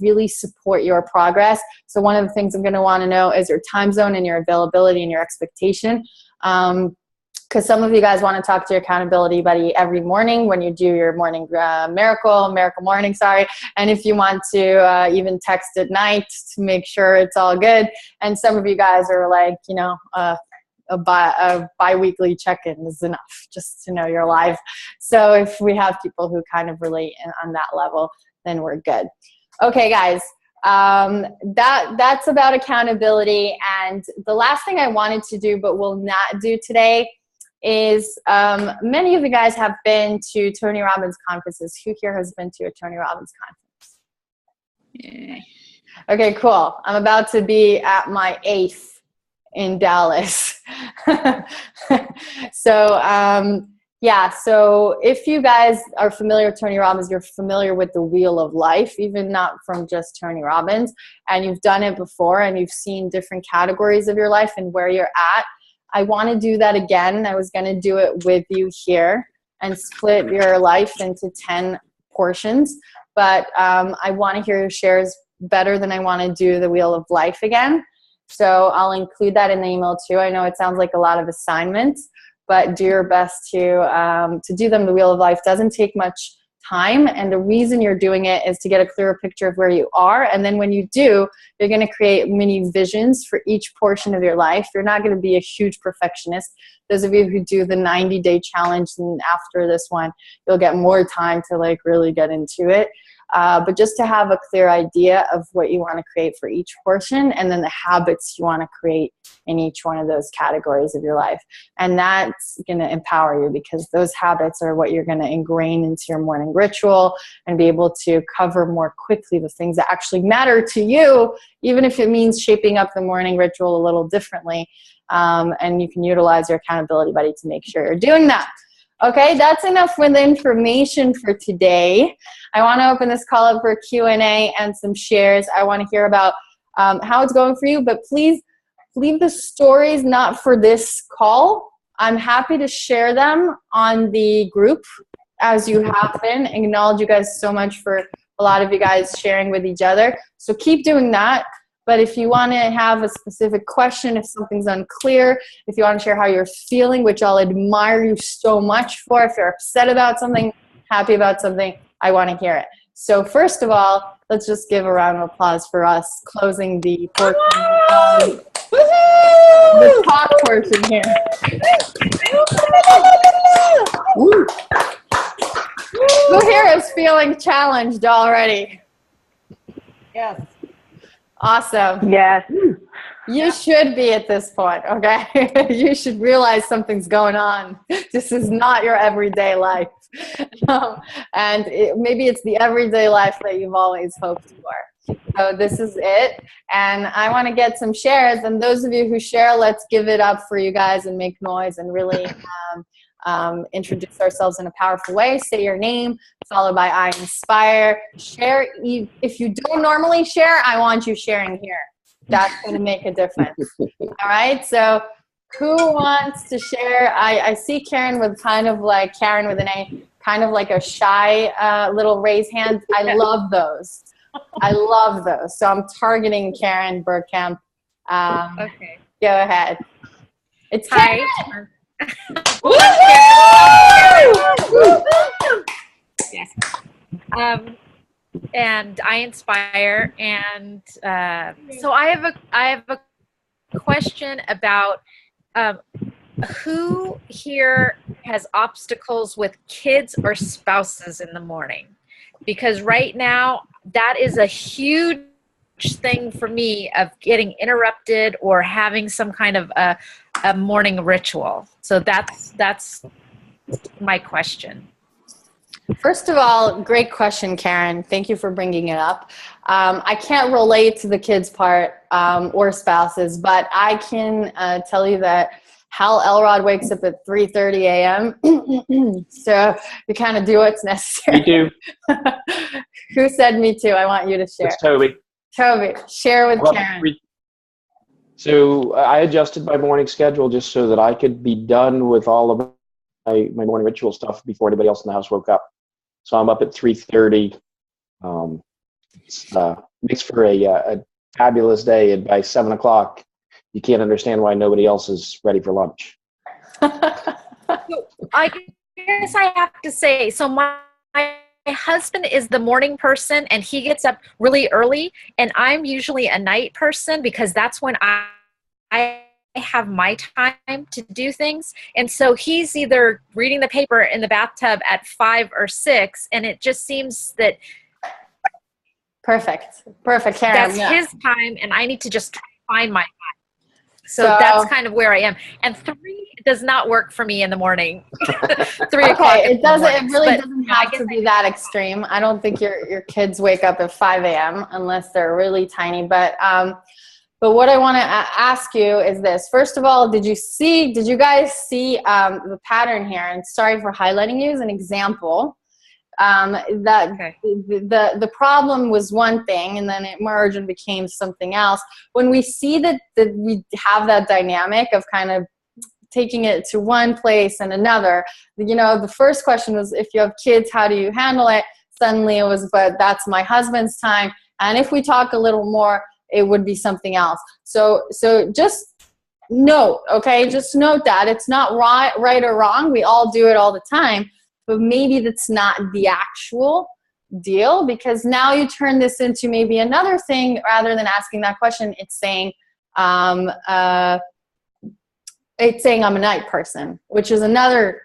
really support your progress. So one of the things I'm going to want to know is your time zone and your availability and your expectation. Because some of you guys want to talk to your accountability buddy every morning when you do your morning miracle morning, sorry. And if you want to even text at night to make sure it's all good. And some of you guys are like, you know, a bi-weekly check-in is enough just to know you're alive. So if we have people who kind of relate on that level, then we're good. Okay, guys. That's about accountability. And the last thing I wanted to do but will not do today is many of you guys have been to Tony Robbins conferences. Who here has been to a Tony Robbins conference? Yeah. Okay, cool. I'm about to be at my 8th in Dallas. So yeah, so if you guys are familiar with Tony Robbins, you're familiar with the Wheel of Life, even not from just Tony Robbins, and you've done it before and you've seen different categories of your life and where you're at. I want to do that again. I was going to do it with you here and split your life into 10 portions, but I want to hear your shares better than I want to do the Wheel of Life again. So I'll include that in the email too. I know it sounds like a lot of assignments, but do your best to do them. The Wheel of Life doesn't take much time, and the reason you're doing it is to get a clearer picture of where you are. And then when you do, you're going to create mini visions for each portion of your life. You're not going to be a huge perfectionist. Those of you who do the 90-day challenge, and after this one, you'll get more time to like really get into it. But just to have a clear idea of what you want to create for each portion, and then the habits you want to create in each one of those categories of your life. And that's going to empower you, because those habits are what you're going to ingrain into your morning ritual and be able to cover more quickly the things that actually matter to you, even if it means shaping up the morning ritual a little differently. And you can utilize your accountability buddy to make sure you're doing that. Okay, that's enough with the information for today. I want to open this call up for Q&A and some shares. I want to hear about how it's going for you, but please leave the stories not for this call. I'm happy to share them on the group as you have been. Acknowledge you guys so much for a lot of you guys sharing with each other. So keep doing that. But if you want to have a specific question, if something's unclear, if you want to share how you're feeling, which I'll admire you so much for, if you're upset about something, happy about something, I want to hear it. So first of all, let's just give a round of applause for us closing the portion of the talk portion here. Woo. Who here is feeling challenged already? Yes. Awesome. Yes. You should be at this point, okay? You should realize something's going on. This is not your everyday life. And maybe it's the everyday life that you've always hoped for. So this is it. And I want to get some shares. And those of you who share, let's give it up for you guys and make noise and really introduce ourselves in a powerful way. Say your name, followed by iinspire. Share. If you don't normally share, I want you sharing here. That's going to make a difference. All right. So who wants to share? I see Karen with kind of like Karen with an A, kind of like a shy little raise hand. I love those. I love those. So I'm targeting Karen Bergkamp. Okay. Go ahead. It's Karen. Hi. Yes. And I inspire, and so I have a question about who here has obstacles with kids or spouses in the morning? Because right now, that is a huge thing for me of getting interrupted or having some kind of a morning ritual. So that's my question. First of all, great question, Karen. Thank you for bringing it up. I can't relate to the kids part or spouses, but I can tell you that Hal Elrod wakes up at 3:30 a.m. So you kind of do what's necessary. Me too. Who said me too? I want you to share. It's Toby. Toby, share with Karen. So I adjusted my morning schedule just so that I could be done with all of my morning ritual stuff before anybody else in the house woke up. So I'm up at 3:30. Makes for a fabulous day, and by 7 o'clock, you can't understand why nobody else is ready for lunch. So I guess I have to say, so my husband is the morning person and he gets up really early, and I'm usually a night person because that's when I have my time to do things. And so he's either reading the paper in the bathtub at 5 or 6, and it just seems that Perfect, Karen. that's yeah. his time, and I need to just find my time. So that's kind of where I am. And 3 does not work for me in the morning. 3 o'clock. Okay, it doesn't. It really But, doesn't have to be that extreme. I don't think your kids wake up at 5 a.m. unless they're really tiny. But what I want to ask you is this. First of all, did you guys see the pattern here? And sorry for highlighting you as an example. The problem was one thing, and then it merged and became something else. When we see that we have that dynamic of kind of taking it to one place and another, the first question was, if you have kids, how do you handle it? Suddenly it was, but that's my husband's time. And if we talk a little more, it would be something else. So just note, okay? Just note that it's not right or wrong. We all do it all the time. But maybe that's not the actual deal, because now you turn this into maybe another thing rather than asking that question. It's saying, I'm a night person, which is another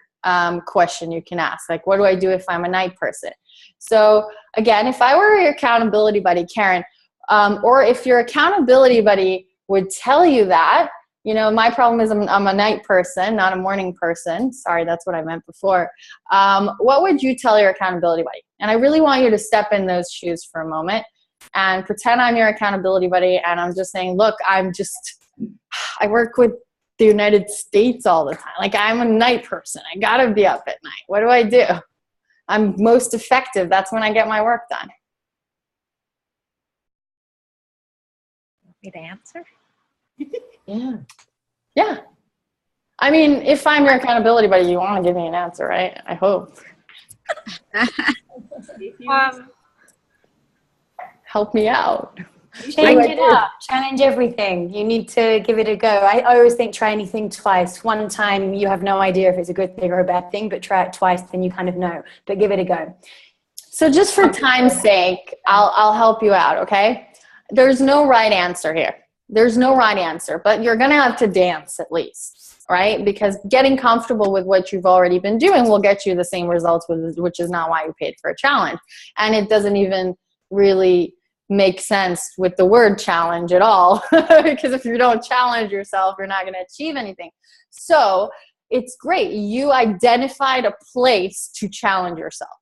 question you can ask. Like, what do I do if I'm a night person? So again, if I were your accountability buddy, Karen, or if your accountability buddy would tell you that, my problem is I'm a night person, not a morning person. Sorry, that's what I meant before. What would you tell your accountability buddy? And I really want you to step in those shoes for a moment and pretend I'm your accountability buddy, and I'm just saying, look, I work with the United States all the time. Like, I'm a night person. I gotta be up at night. What do I do? I'm most effective. That's when I get my work done. Want me to answer? Yeah. I mean, if I'm your accountability buddy, you want to give me an answer, right? I hope. Help me out. Change it up. Challenge everything. You need to give it a go. I always think try anything twice. One time you have no idea if it's a good thing or a bad thing, but try it twice, then you kind of know. But give it a go. So just for time's sake, I'll help you out, okay? There's no right answer here. There's no right answer, but you're going to have to dance at least, right? Because getting comfortable with what you've already been doing will get you the same results, which is not why you paid for a challenge. And it doesn't even really make sense with the word challenge at all, because if you don't challenge yourself, you're not going to achieve anything. So it's great. You identified a place to challenge yourself.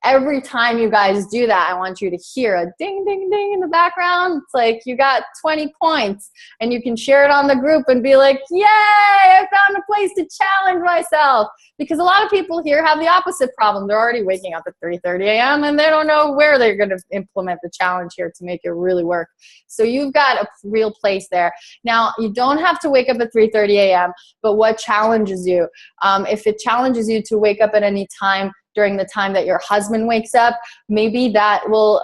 Every time you guys do that, I want you to hear a ding, ding, ding in the background. It's like you got 20 points, and you can share it on the group and be like, yay, I found a place to challenge myself. Because a lot of people here have the opposite problem. They're already waking up at 3:30 a.m. and they don't know where they're going to implement the challenge here to make it really work. So you've got a real place there. Now, you don't have to wake up at 3:30 a.m., but what challenges you? If it challenges you to wake up at any time during the time that your husband wakes up, maybe that will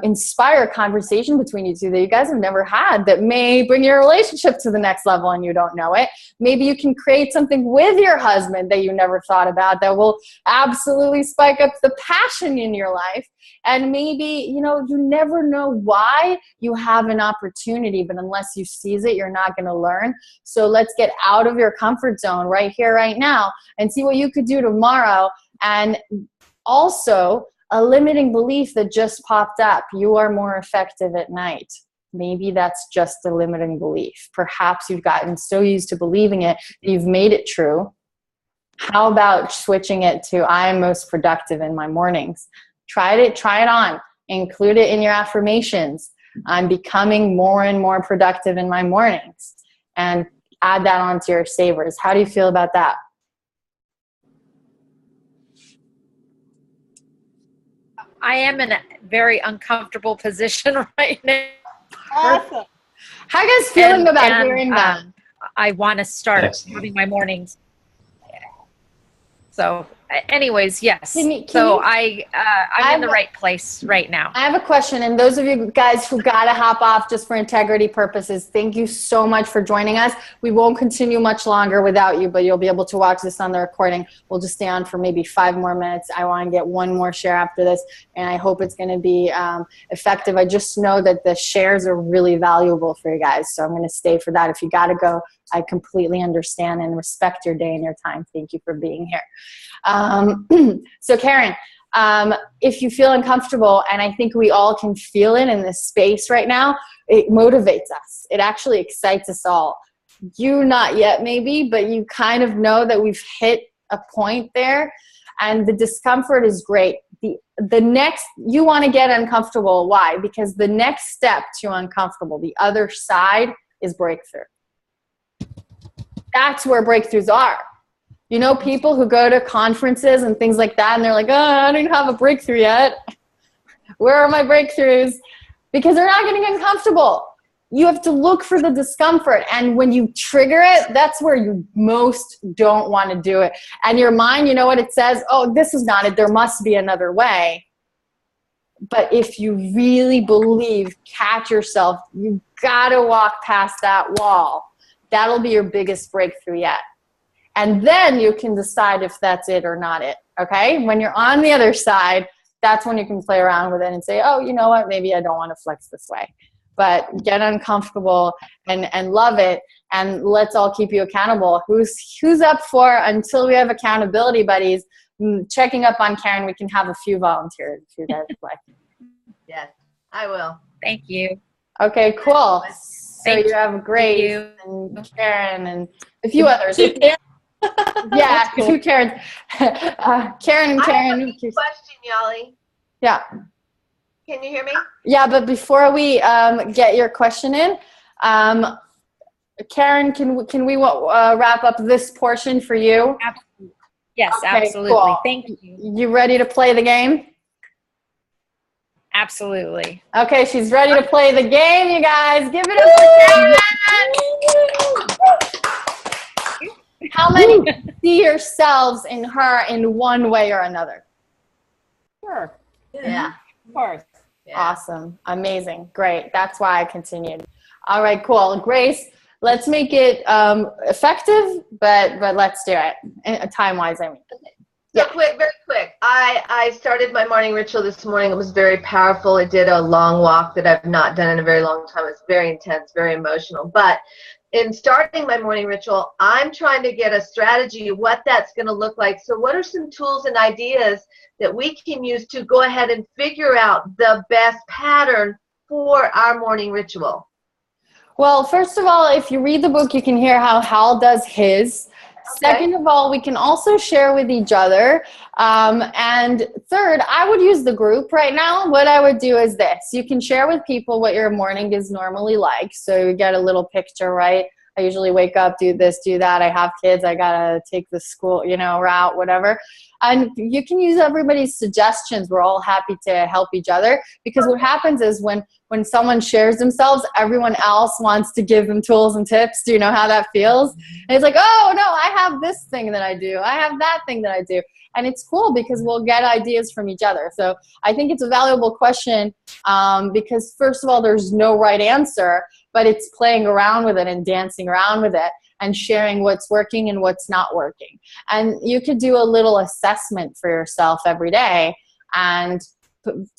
inspire a conversation between you two that you guys have never had that may bring your relationship to the next level and you don't know it. Maybe you can create something with your husband that you never thought about that will absolutely spike up the passion in your life. And maybe, you never know why you have an opportunity, but unless you seize it, you're not going to learn. So let's get out of your comfort zone right here, right now, and see what you could do tomorrow. And also, a limiting belief that just popped up: you are more effective at night. Maybe that's just a limiting belief. Perhaps you've gotten so used to believing it that you've made it true. How about switching it to I am most productive in my mornings? Try it on. Include it in your affirmations. I'm becoming more and more productive in my mornings. And add that onto your savers. How do you feel about that? I am in a very uncomfortable position right now. Awesome. How are you guys feeling about hearing that? I want to start having my mornings. So anyways, yes. I'm in the right place right now. I have a question, and those of you guys who got to hop off just for integrity purposes, thank you so much for joining us. We won't continue much longer without you, but you'll be able to watch this on the recording. We'll just stay on for maybe 5 more minutes. I want to get one more share after this, and I hope it's going to be effective. I just know that the shares are really valuable for you guys, so I'm going to stay for that. If you got to go, I completely understand and respect your day and your time. Thank you for being here. So Karen, if you feel uncomfortable, and I think we all can feel it in this space right now, it motivates us. It actually excites us all. You not yet maybe, but you kind of know that we've hit a point there, and the discomfort is great. The next, you want to get uncomfortable. Why? Because the next step to uncomfortable, the other side, is breakthrough. That's where breakthroughs are. People who go to conferences and things like that, and they're like, oh, I don't have a breakthrough yet. Where are my breakthroughs? Because they're not getting uncomfortable. You have to look for the discomfort. And when you trigger it, that's where you most don't want to do it. And your mind, you know what it says? Oh, this is not it. There must be another way. But if you really believe, catch yourself, you got to walk past that wall. That'll be your biggest breakthrough yet. And then you can decide if that's it or not it, okay? When you're on the other side, that's when you can play around with it and say, oh, you know what? Maybe I don't want to flex this way. But get uncomfortable and love it, and let's all keep you accountable. Who's up for, until we have accountability buddies, checking up on Karen? We can have a few volunteers if you guys like. Yes, I will. Thank you. Okay, cool. So you have Grace and Karen and a few others. Yeah, 2 Karens. Karen and Karen. I have a question, Yali. Yeah. Can you hear me? Yeah, but before we get your question in, Karen, can we wrap up this portion for you? Absolutely. Yes, Okay, absolutely. cool. Thank you. You ready to play the game? Absolutely. Okay, she's ready to play the game, you guys. Give it up for Karen! How many see yourselves in her in one way or another? Sure. Yeah. Of course. Yeah. Awesome. Amazing. Great. That's why I continued. All right, cool. Grace, let's make it effective, but let's do it. Time-wise, I mean. So quick, very quick. I started my morning ritual this morning. It was very powerful. I did a long walk that I've not done in a very long time. It's very intense, very emotional. But in starting my morning ritual, I'm trying to get a strategy of what that's going to look like. So what are some tools and ideas that we can use to go ahead and figure out the best pattern for our morning ritual? Well, first of all, if you read the book, you can hear how Hal does his. Okay. Second of all, we can also share with each other. And third, I would use the group right now. What I would do is this. You can share with people what your morning is normally like. So you get a little picture, right, I usually wake up, do this, do that. I have kids. I got to take the school, route, whatever. And you can use everybody's suggestions. We're all happy to help each other, because what happens is when someone shares themselves, everyone else wants to give them tools and tips. Do you know how that feels? And it's like, oh, no, I have this thing that I do. I have that thing that I do. And it's cool because we'll get ideas from each other. So I think it's a valuable question because, first of all, there's no right answer, but it's playing around with it and dancing around with it and sharing what's working and what's not working. And you could do a little assessment for yourself every day and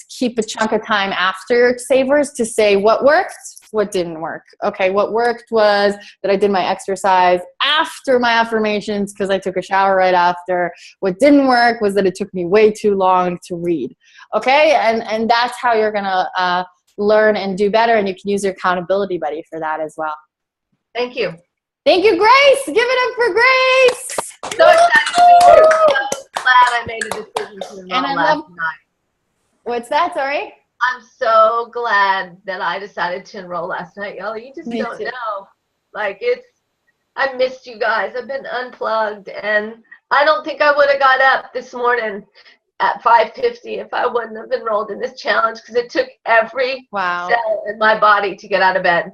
keep a chunk of time after your savers to say what worked, what didn't work. Okay, what worked was that I did my exercise after my affirmations because I took a shower right after. What didn't work was that it took me way too long to read. Okay, and that's how you're gonna learn and do better, and you can use your accountability buddy for that as well. Thank you. Thank you, Grace. Give it up for Grace. So excited to be here. So glad I made a decision to enroll last night. What's that? Sorry? I'm so glad that I decided to enroll last night, y'all. You just Me don't too. know. Like, I missed you guys. I've been unplugged, and I don't think I would have got up this morning at 5:50 if I wouldn't have enrolled in this challenge, because it took every cell in my body to get out of bed.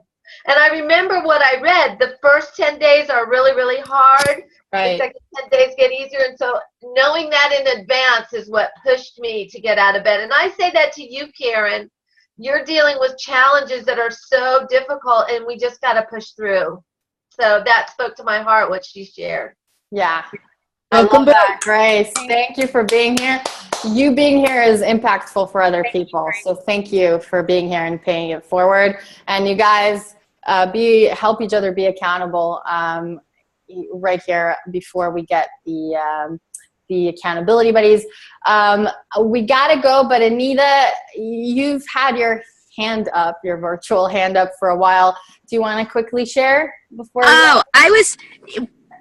And I remember what I read. The first 10 days are really, really hard. Right. The second 10 days get easier. And so knowing that in advance is what pushed me to get out of bed. And I say that to you, Karen. You're dealing with challenges that are so difficult, and we just got to push through. So that spoke to my heart, what she shared. Yeah. I love that, Grace. Thank you for being here. You being here is impactful for other people. So thank you for being here and paying it forward. And you guys help each other be accountable right here before we get the accountability buddies. We got to go, but Anita, you've had your hand up, your virtual hand up for a while. Do you want to quickly share before?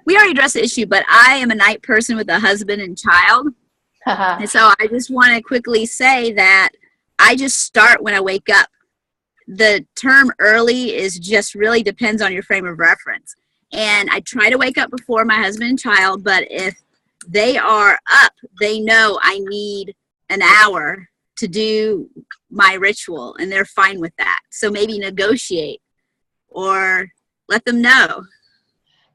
We already addressed the issue, but I am a night person with a husband and child. And so I just want to quickly say that I just start when I wake up. The term early is just really depends on your frame of reference. And I try to wake up before my husband and child, but if they are up, they know I need an hour to do my ritual, and they're fine with that. So maybe negotiate or let them know.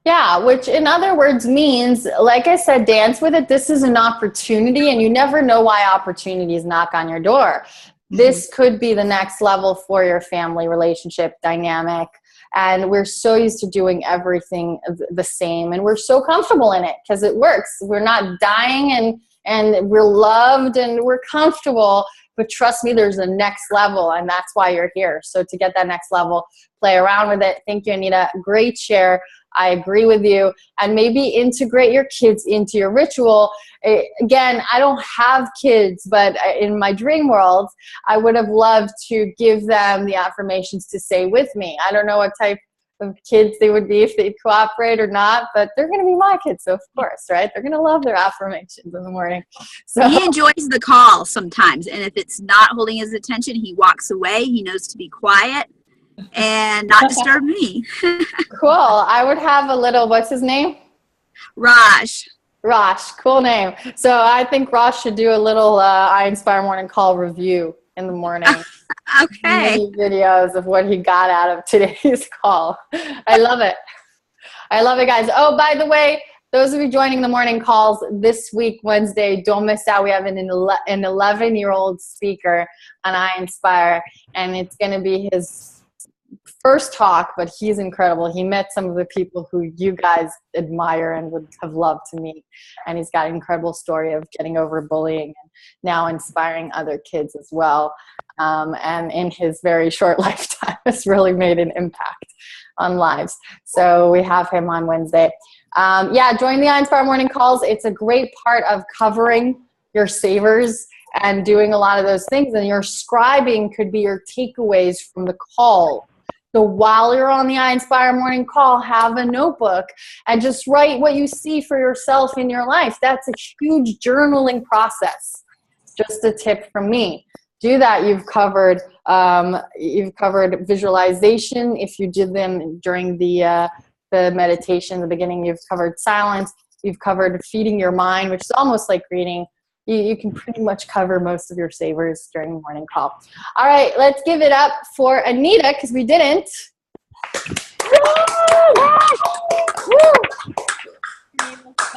Yeah, which in other words means, like I said, dance with it. This is an opportunity, and you never know why opportunities knock on your door. This could be the next level for your family relationship dynamic. And we're so used to doing everything the same, and we're so comfortable in it because it works. We're not dying, and we're loved, and we're comfortable. But trust me, there's a next level, and that's why you're here. So to get that next level, play around with it. Thank you, Anita. Great share. I agree with you. And maybe integrate your kids into your ritual. Again, I don't have kids, but in my dream world, I would have loved to give them the affirmations to say with me. I don't know what type of kids they would be if they'd cooperate or not, but they're going to be my kids, so of course, right? They're going to love their affirmations in the morning. So he enjoys the call sometimes, and if it's not holding his attention, he walks away. He knows to be quiet and not disturb me. Cool. I would have a little, what's his name? Raj. Cool name. So I think Raj should do a little iinspire morning call review in the morning. Okay. Many videos of what he got out of today's call. I love it. I love it, guys. Oh, by the way, those of you joining the morning calls this week, Wednesday, don't miss out. We have an 11-year-old speaker on iinspire, and it's going to be his first talk, but he's incredible. He met some of the people who you guys admire and would have loved to meet. And he's got an incredible story of getting over bullying and now inspiring other kids as well. And in his very short lifetime has really made an impact on lives. So we have him on Wednesday. Yeah, join the iinspire morning calls. It's a great part of covering your savers and doing a lot of those things. And your scribing could be your takeaways from the call. So while you're on the iinspire morning call, have a notebook and just write what you see for yourself in your life. That's a huge journaling process. Just a tip from me. Do that. You've covered visualization if you did them during the the meditation in the beginning. You've covered silence. You've covered feeding your mind, which is almost like reading. You can pretty much cover most of your savers during the morning call. All right, let's give it up for Anita, because we didn't.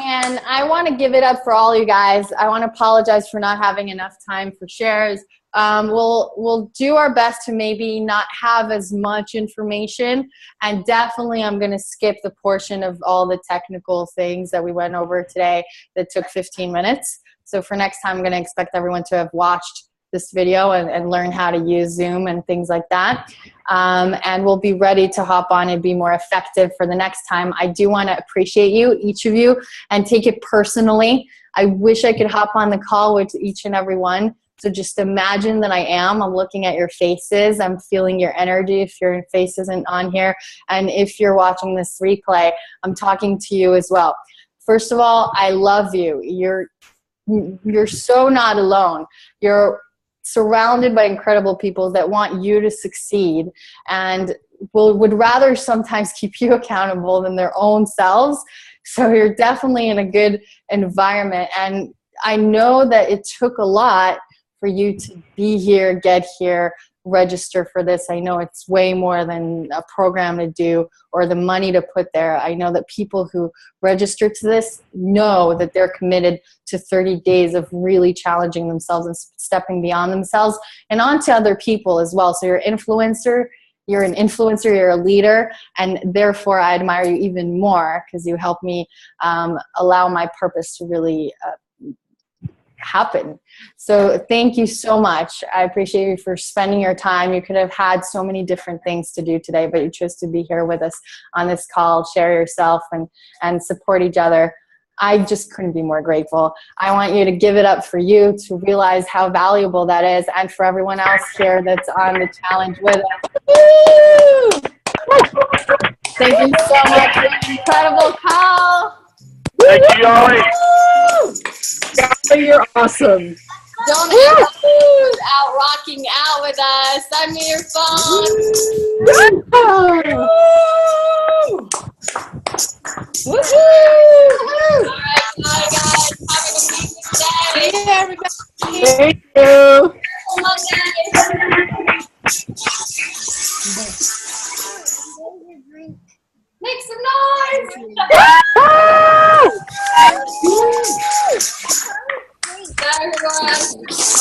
And I want to give it up for all you guys. I want to apologize for not having enough time for shares. We'll do our best to maybe not have as much information, and definitely I'm going to skip the portion of all the technical things that we went over today that took 15 minutes. So for next time, I'm going to expect everyone to have watched this video and learn how to use Zoom and things like that. And we'll be ready to hop on and be more effective for the next time. I do want to appreciate you, each of you, and take it personally. I wish I could hop on the call with each and every one. So just imagine that I am. I'm looking at your faces. I'm feeling your energy if your face isn't on here. And if you're watching this replay, I'm talking to you as well. First of all, I love you. You're so not alone. You're surrounded by incredible people that want you to succeed and would rather sometimes keep you accountable than their own selves. So you're definitely in a good environment. And I know that it took a lot for you to be here, get here, register for this. I know it's way more than a program to do or the money to put there. I know that people who register to this know that they're committed to 30 days of really challenging themselves and stepping beyond themselves and onto other people as well. So you're an influencer, you're a leader, and therefore I admire you even more because you help me allow my purpose to really happen. So thank you so much. I appreciate you for spending your time. You could have had so many different things to do today, but you chose to be here with us on this call, share yourself and support each other. I just couldn't be more grateful. I want you to give it up for you to realize how valuable that is, and for everyone else here that's on the challenge with us. Woo! Thank you so much for an incredible call. Thank you, Yoli. You're awesome. Don't ever lose out rocking out with us. Send me your phone. Woohoo! All right, bye guys. Have an amazing day. See you, everybody. Thank you. Make some noise. Bye, everyone.